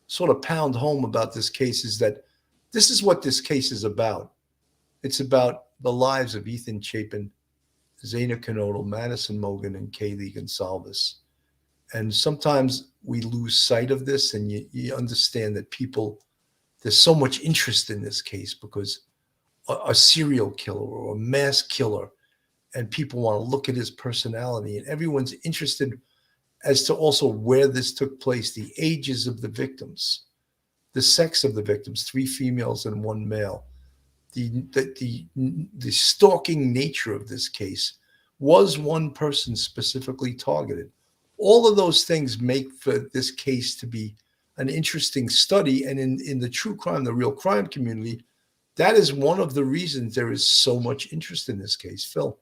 sort of pound home about this case is that this is what this case is about. It's about the lives of Ethan Chapin, Zaina Knodel, Madison Mogan, and Kaylee Gonsalves. And sometimes we lose sight of this, and you understand that there's so much interest in this case because a serial killer or a mass killer and people want to look at his personality, and everyone's interested as to also where this took place, the ages of the victims, the sex of the victims, 3 females and 1 male, the stalking nature of this case. Was one person specifically targeted? All of those things make for this case to be an interesting study. And in the true crime, the real crime community, that is one of the reasons there is so much interest in this case. Phil.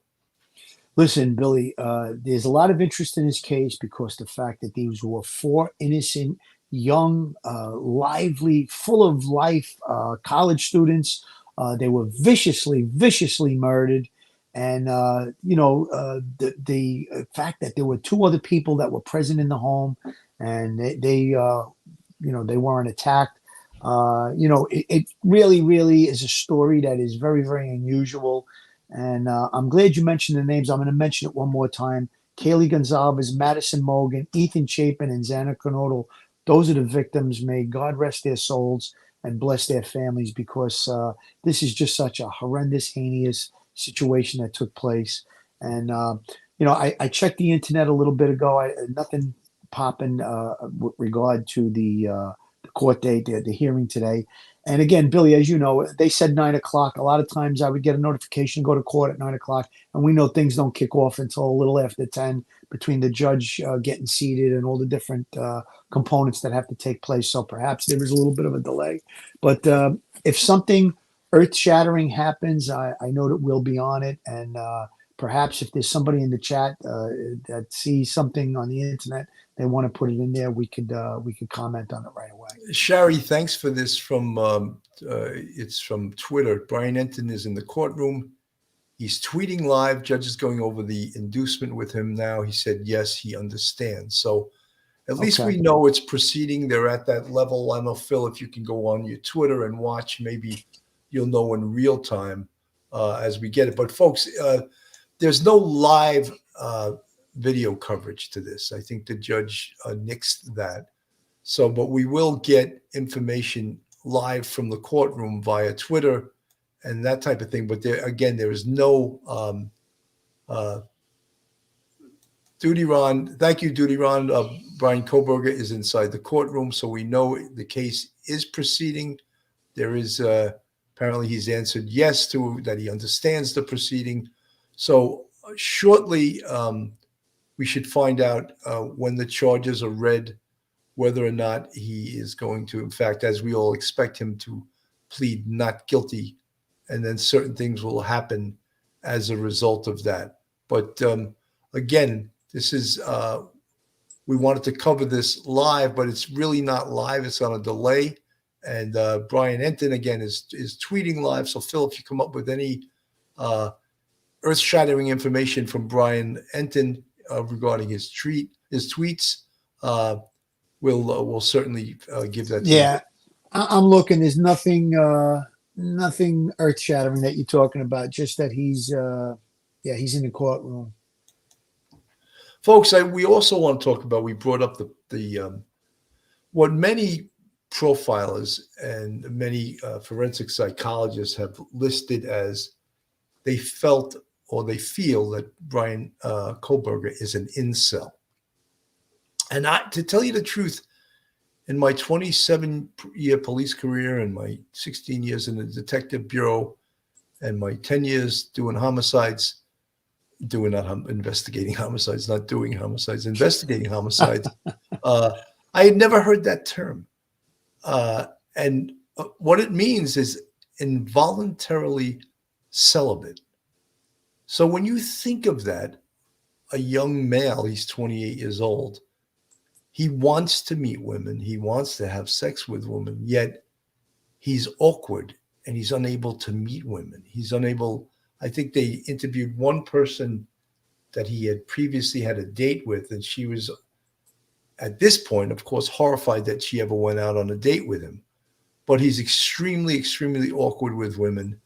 Listen, Billy, there's a lot of interest in this case because the fact that these were 4 innocent, young, lively, full of life college students. They were viciously murdered. And, the fact that there were 2 other people that were present in the home and they weren't attacked. It really is a story that is very, very unusual. And I'm glad you mentioned the names. I'm going to mention it one more time. Kaylee Gonzalez, Madison Mogan, Ethan Chapin, and Xana Kernodle. Those are the victims. May God rest their souls and bless their families, because this is just such a horrendous, heinous situation that took place. And, I checked the internet a little bit ago. Nothing popping with regard to the court date, the hearing today. And again, Billy, as you know, they said 9 o'clock. A lot of times I would get a notification, go to court at 9 o'clock. And we know things don't kick off until a little after 10, between the judge getting seated and all the different components that have to take place. So perhaps there is a little bit of a delay. But if something earth-shattering happens, I know that we'll be on it. And perhaps if there's somebody in the chat that sees something on the internet, they want to put it in there, we could comment on it right away. Shari, thanks for this it's from Twitter. Brian Enton is in the courtroom. He's tweeting live. Judge is going over the inducement with him now. He said, yes, he understands. So at least we know it's proceeding. They're at that level. I don't know, Phil, if you can go on your Twitter and watch, maybe you'll know in real time as we get it. But folks, there's no live video coverage to this. I think the judge nixed that. So, but we will get information live from the courtroom via Twitter and that type of thing. But there is no Duty Ron. Thank you, Duty Ron. Brian Kohberger is inside the courtroom, so we know the case is proceeding. There is apparently he's answered yes to that. He understands the proceeding. So shortly, we should find out when the charges are read, whether or not he is going to, in fact, as we all expect him to, plead not guilty. And then certain things will happen as a result of that. But again, this is, we wanted to cover this live, but it's really not live. It's on a delay. And Brian Enton, again, is tweeting live. So, Phil, if you come up with any earth-shattering information from Brian Enton regarding his tweets, we'll certainly give that to you. I'm looking. There's nothing earth-shattering that you're talking about. Just that he's in the courtroom. Folks, we also want to talk about. We brought up the what many profilers and many forensic psychologists have listed as they felt or they feel that Brian Kohberger is an incel. And to tell you the truth, in my 27-year police career and my 16 years in the detective bureau and my 10 years doing homicides, investigating homicides, investigating homicides, I had never heard that term. And what it means is involuntarily celibate. So when you think of that, a young male, he's 28 years old, he wants to meet women, he wants to have sex with women, yet he's awkward and he's unable to meet women. He's unable, I think they interviewed one person that he had previously had a date with, and she was, at this point, of course, horrified that she ever went out on a date with him. But he's extremely, extremely awkward with women.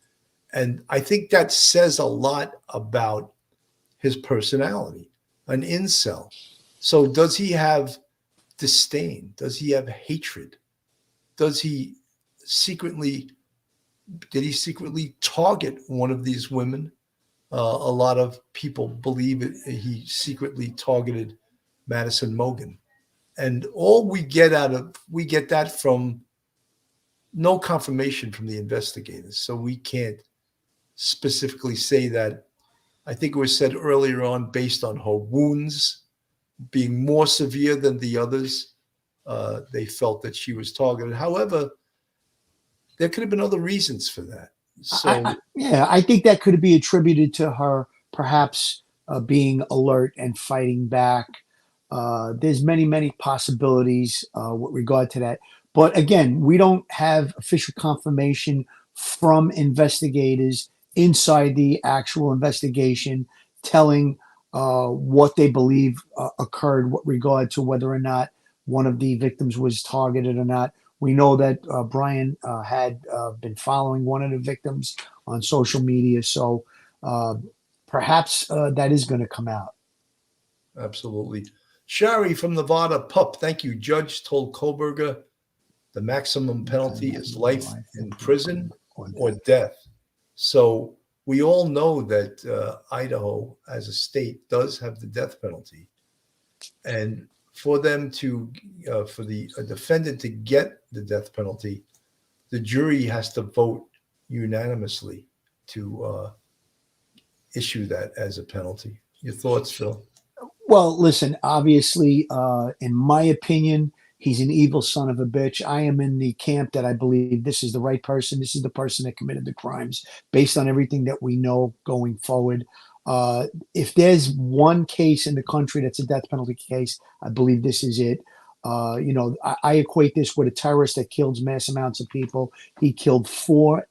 And I think that says a lot about his personality, an incel. So does he have disdain? Does he have hatred? Did he secretly target one of these women a lot of people believe he secretly targeted Madison Mogen. And all we get that from no confirmation from the investigators. So we can't specifically say that. I think it was said earlier on, based on her wounds being more severe than the others, they felt that she was targeted. However, there could have been other reasons for that. So I think that could be attributed to her perhaps being alert and fighting back. There's many possibilities with regard to that. But again, we don't have official confirmation from investigators inside the actual investigation telling what they believe occurred with regard to whether or not one of the victims was targeted or not. We know that Brian had been following one of the victims on social media. So perhaps that is going to come out. Absolutely. Shari from Nevada, Pup, thank you. Judge told Kohberger the maximum penalty is life in prison or death. So we all know that Idaho as a state does have the death penalty. And for them to, for the defendant to get the death penalty, the jury has to vote unanimously to issue that as a penalty. Your thoughts, Phil? Well, listen, obviously, in my opinion, he's an evil son of a bitch. I am in the camp that I believe this is the right person. This is the person that committed the crimes based on everything that we know going forward. If there's one case in the country that's a death penalty case, I believe this is it. I equate this with a terrorist that kills mass amounts of people. He killed 4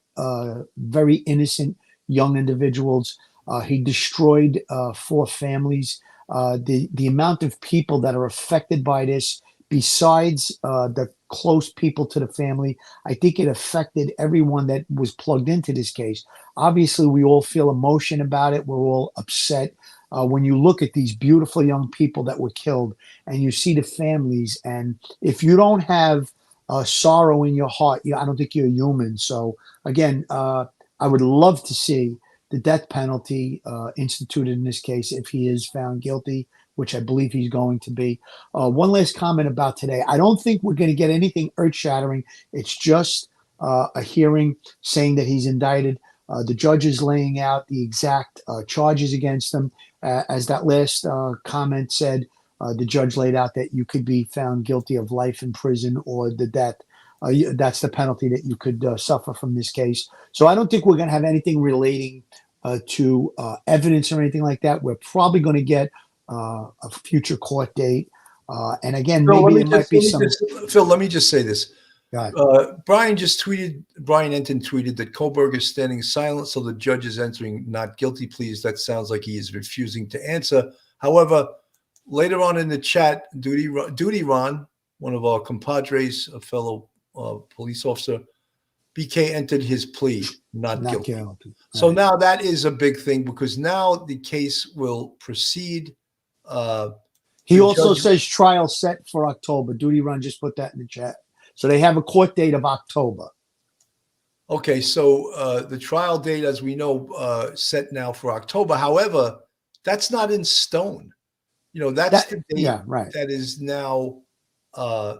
very innocent young individuals. He destroyed 4 families. The amount of people that are affected by this, besides the close people to the family, I think it affected everyone that was plugged into this case. Obviously, we all feel emotion about it. We're all upset. When you look at these beautiful young people that were killed and you see the families, and if you don't have sorrow in your heart, I don't think you're human. So again, I would love to see the death penalty instituted in this case if he is found guilty, which I believe he's going to be. One last comment about today. I don't think we're going to get anything earth-shattering. It's just a hearing saying that he's indicted. The judge is laying out the exact charges against him. As that last comment said, the judge laid out that you could be found guilty of life in prison or the death. That's the penalty that you could suffer from this case. So I don't think we're going to have anything relating to evidence or anything like that. We're probably going to get a future court date. And again, Phil, maybe it might be some. Phil, let me just say this. Brian Enton tweeted that Kohberger is standing silent, so the judge is entering not guilty pleas. That sounds like he is refusing to answer. However, later on in the chat, Duty Ron, one of our compadres, a fellow police officer, BK entered his plea, not guilty. So now that is a big thing because now the case will proceed. He also says trial set for October. Duty Ron just put that in the chat. So they have a court date of October. Okay, so the trial date, as we know, set now for October. However, that's not in stone. That's the date that is now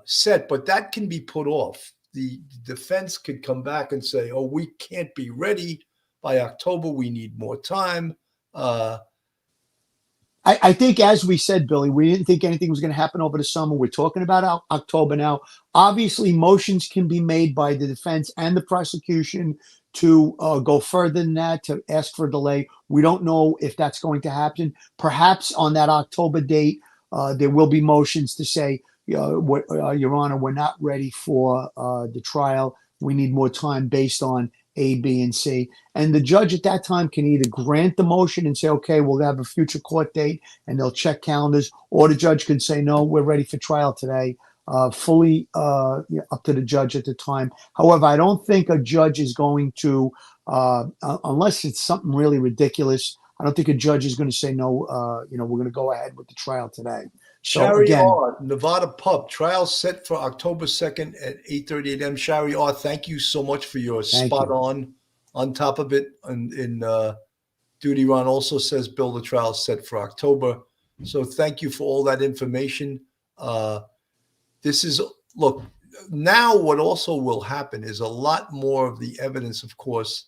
set, but that can be put off. The defense could come back and say, oh, we can't be ready by October. We need more time. I think, as we said, Billy, we didn't think anything was going to happen over the summer. We're talking about October now. Obviously, motions can be made by the defense and the prosecution to go further than that, to ask for a delay. We don't know if that's going to happen. Perhaps on that October date, there will be motions to say, Your Honor, we're not ready for the trial. We need more time based on A, B, and C. And the judge at that time can either grant the motion and say, okay, we'll have a future court date, and they'll check calendars, or the judge can say, no, we're ready for trial today, fully up to the judge at the time. However, I don't think a judge is going to, unless it's something really ridiculous, I don't think a judge is going to say, no, we're going to go ahead with the trial today. So Shari again, R, Nevada Pub, trial set for October 2nd at 8:30 a.m. Shari R, thank you so much for your spot on top of it in Duty Ron also says bill the trial is set for October. So thank you for all that information. This is, look, now what also will happen is a lot more of the evidence, of course,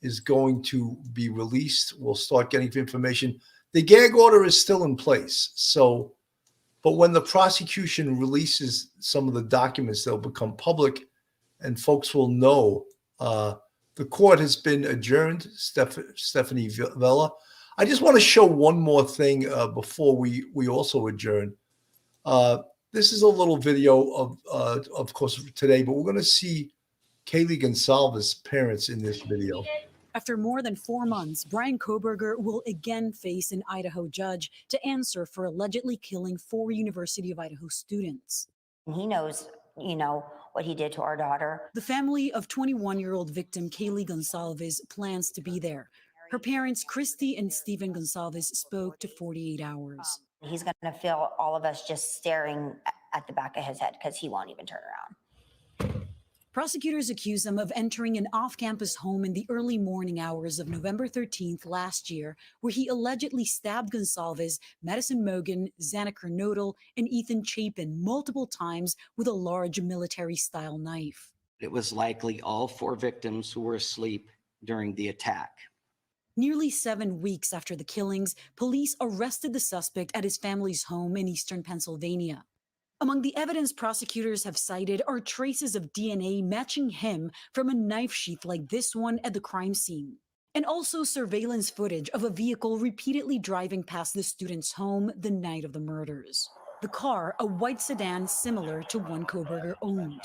is going to be released. We'll start getting information. The gag order is still in place. So, but when the prosecution releases some of the documents, they'll become public and folks will know. The court has been adjourned, Stephanie Vella. I just want to show one more thing before we also adjourn. This is a little video of course, today, but we're going to see Kaylee Gonsalves' parents in this video. After more than 4 months, Brian Kohberger will again face an Idaho judge to answer for allegedly killing 4 University of Idaho students. He knows, what he did to our daughter. The family of 21-year-old victim Kaylee Gonsalves plans to be there. Her parents, Christy and Stephen Gonsalves, spoke to 48 Hours. He's going to feel all of us just staring at the back of his head because he won't even turn around. Prosecutors accuse him of entering an off-campus home in the early morning hours of November 13th last year, where he allegedly stabbed Gonsalves, Madison Mogen, Xana Kernodle, and Ethan Chapin multiple times with a large military-style knife. It was likely all 4 victims who were asleep during the attack. Nearly 7 weeks after the killings, police arrested the suspect at his family's home in eastern Pennsylvania. Among the evidence prosecutors have cited are traces of DNA matching him from a knife sheath like this one at the crime scene, and also surveillance footage of a vehicle repeatedly driving past the student's home the night of the murders. The car, a white sedan similar to one Kohberger owned.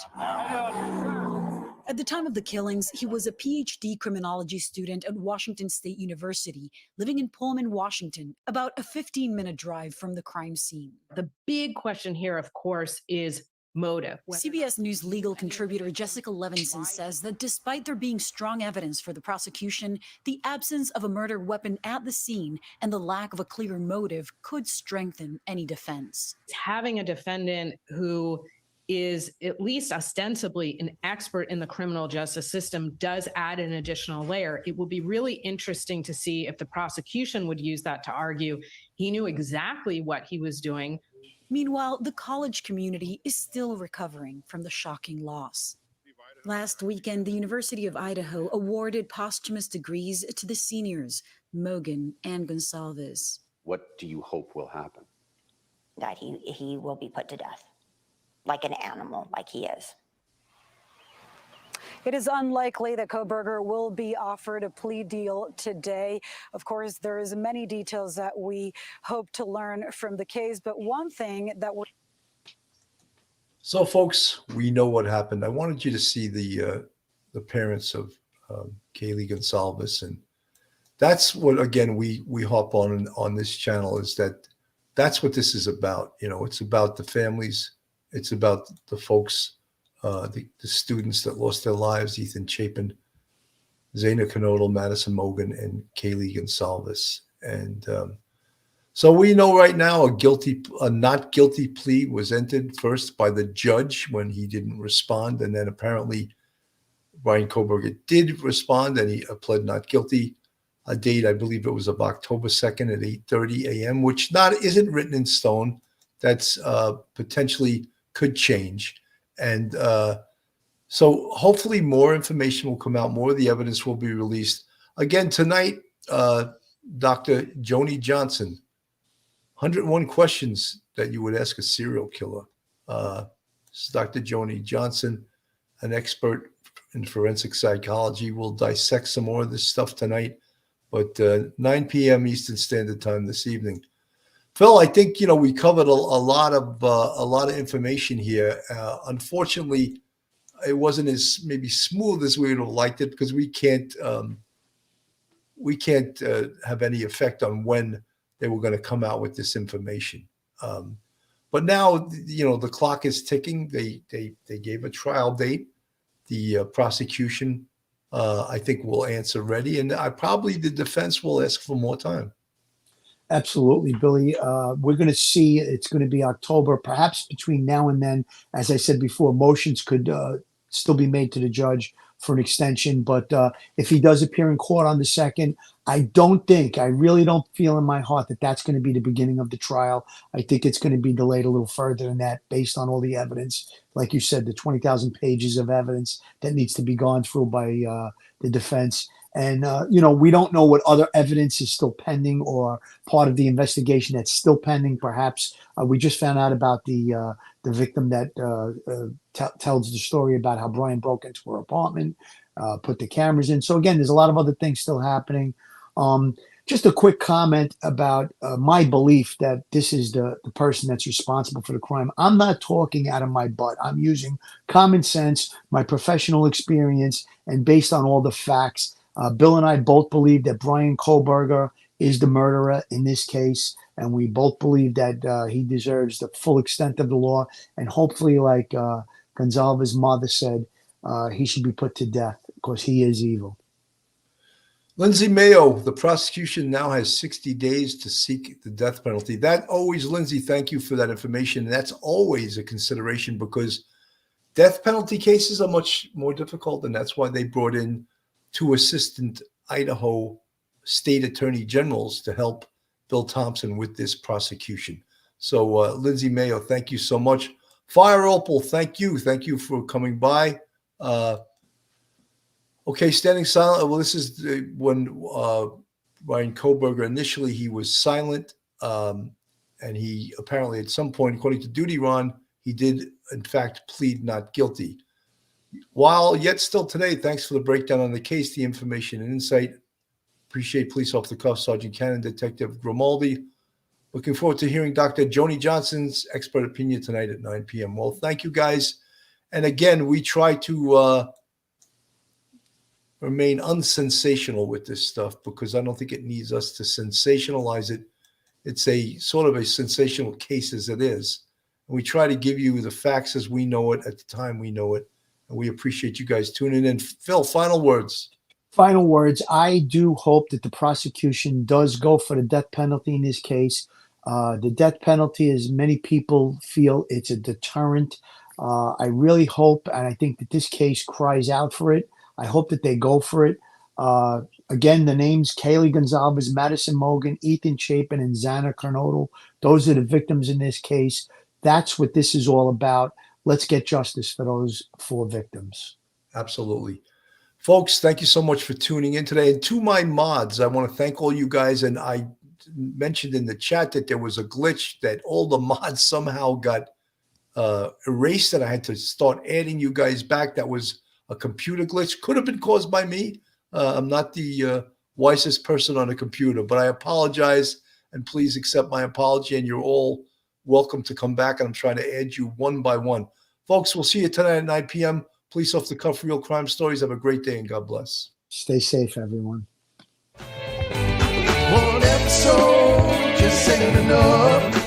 At the time of the killings, he was a PhD criminology student at Washington State University, living in Pullman, Washington, about a 15-minute drive from the crime scene. The big question here, of course, is motive. CBS News legal contributor Jessica Levinson says that despite there being strong evidence for the prosecution, the absence of a murder weapon at the scene and the lack of a clear motive could strengthen any defense. Having a defendant who is at least ostensibly an expert in the criminal justice system does add an additional layer. It will be really interesting to see if the prosecution would use that to argue he knew exactly what he was doing. Meanwhile, the college community is still recovering from the shocking loss. Last weekend, the University of Idaho awarded posthumous degrees to the seniors, Mogen and Gonsalves. What do you hope will happen? That he will be put to death. Like an animal, like he is. It is unlikely that Kohberger will be offered a plea deal today. Of course, there is many details that we hope to learn from the case, but one thing that we're... So, folks, we know what happened. I wanted you to see the parents of Kaylee Gonsalves, and that's what, again, we hop on this channel, is that's what this is about. It's about the families. It's about the folks, the students that lost their lives, Ethan Chapin, Xana Kernodle, Madison Mogen, and Kaylee Gonsalves. And so we know right now a not guilty plea was entered first by the judge when he didn't respond. And then apparently Brian Kohberger did respond and he pled not guilty. A date, I believe it was of October 2nd at 8:30 a.m., which isn't written in stone. That's potentially could change. And so hopefully more information will come out. More of the evidence will be released. Again, tonight, Dr. Joni Johnson, 101 questions that you would ask a serial killer. This is Dr. Joni Johnson, an expert in forensic psychology. We'll dissect some more of this stuff tonight, but 9 p.m. Eastern Standard Time this evening. Phil, I think we covered a lot of information here. Unfortunately, it wasn't as maybe smooth as we would have liked it because we can't have any effect on when they were going to come out with this information. But now the clock is ticking. They gave a trial date. The prosecution, I think, will answer ready, and probably the defense will ask for more time. Absolutely, Billy. We're going to see it's going to be October, perhaps between now and then. As I said before, motions could still be made to the judge for an extension. But if he does appear in court on the 2nd, I really don't feel in my heart that that's going to be the beginning of the trial. I think it's going to be delayed a little further than that based on all the evidence. Like you said, the 20,000 pages of evidence that needs to be gone through by the defense. And, we don't know what other evidence is still pending or part of the investigation that's still pending. Perhaps we just found out about the victim that tells the story about how Brian broke into her apartment, put the cameras in. So again, there's a lot of other things still happening. Just a quick comment about my belief that this is the person that's responsible for the crime. I'm not talking out of my butt. I'm using common sense, my professional experience, and based on all the facts. Bill and I both believe that Brian Kohberger is the murderer in this case, and we both believe that he deserves the full extent of the law. And hopefully, like Gonzalez's mother said, he should be put to death because he is evil. Lindsay Mayo, the prosecution now has 60 days to seek the death penalty. That always, Lindsay, thank you for that information. That's always a consideration because death penalty cases are much more difficult, and that's why they brought in 2 assistant Idaho state attorney generals to help Bill Thompson with this prosecution. So, Lindsay Mayo, thank you so much. Fire Opal, thank you. Thank you for coming by. Okay, standing silent. Well, this is when Brian Kohberger, initially he was silent, and he apparently at some point, according to Duty Ron, he did in fact plead not guilty. While yet still today, thanks for the breakdown on the case, the information and insight. Appreciate Police Off the Cuff Sergeant Cannon, Detective Grimaldi. Looking forward to hearing Dr. Joni Johnson's expert opinion tonight at 9 p.m. Well, thank you guys. And again, we try to remain unsensational with this stuff because I don't think it needs us to sensationalize it. It's a sort of a sensational case as it is. And we try to give you the facts as we know it at the time we know it. And we appreciate you guys tuning in. Phil, final words. Final words. I do hope that the prosecution does go for the death penalty in this case. The death penalty, as many people feel, it's a deterrent. I really hope, and I think that this case cries out for it. I hope that they go for it. Again, the names Kaylee Gonzalez, Madison Mogan, Ethan Chapin, and Xana Kernodle. Those are the victims in this case. That's what this is all about. Let's get justice for those 4 victims. Absolutely. Folks, thank you so much for tuning in today. And to my mods, I want to thank all you guys. And I mentioned in the chat that there was a glitch that all the mods somehow got erased, and I had to start adding you guys back. That was a computer glitch. Could have been caused by me. I'm not the wisest person on a computer, but I apologize, and please accept my apology, and you're all welcome to come back, and I'm trying to add you one by one. Folks, we'll see you tonight at 9 p.m. Police Off the Cuff, Real Crime Stories. Have a great day, and God bless. Stay safe, everyone. One episode just ain't enough.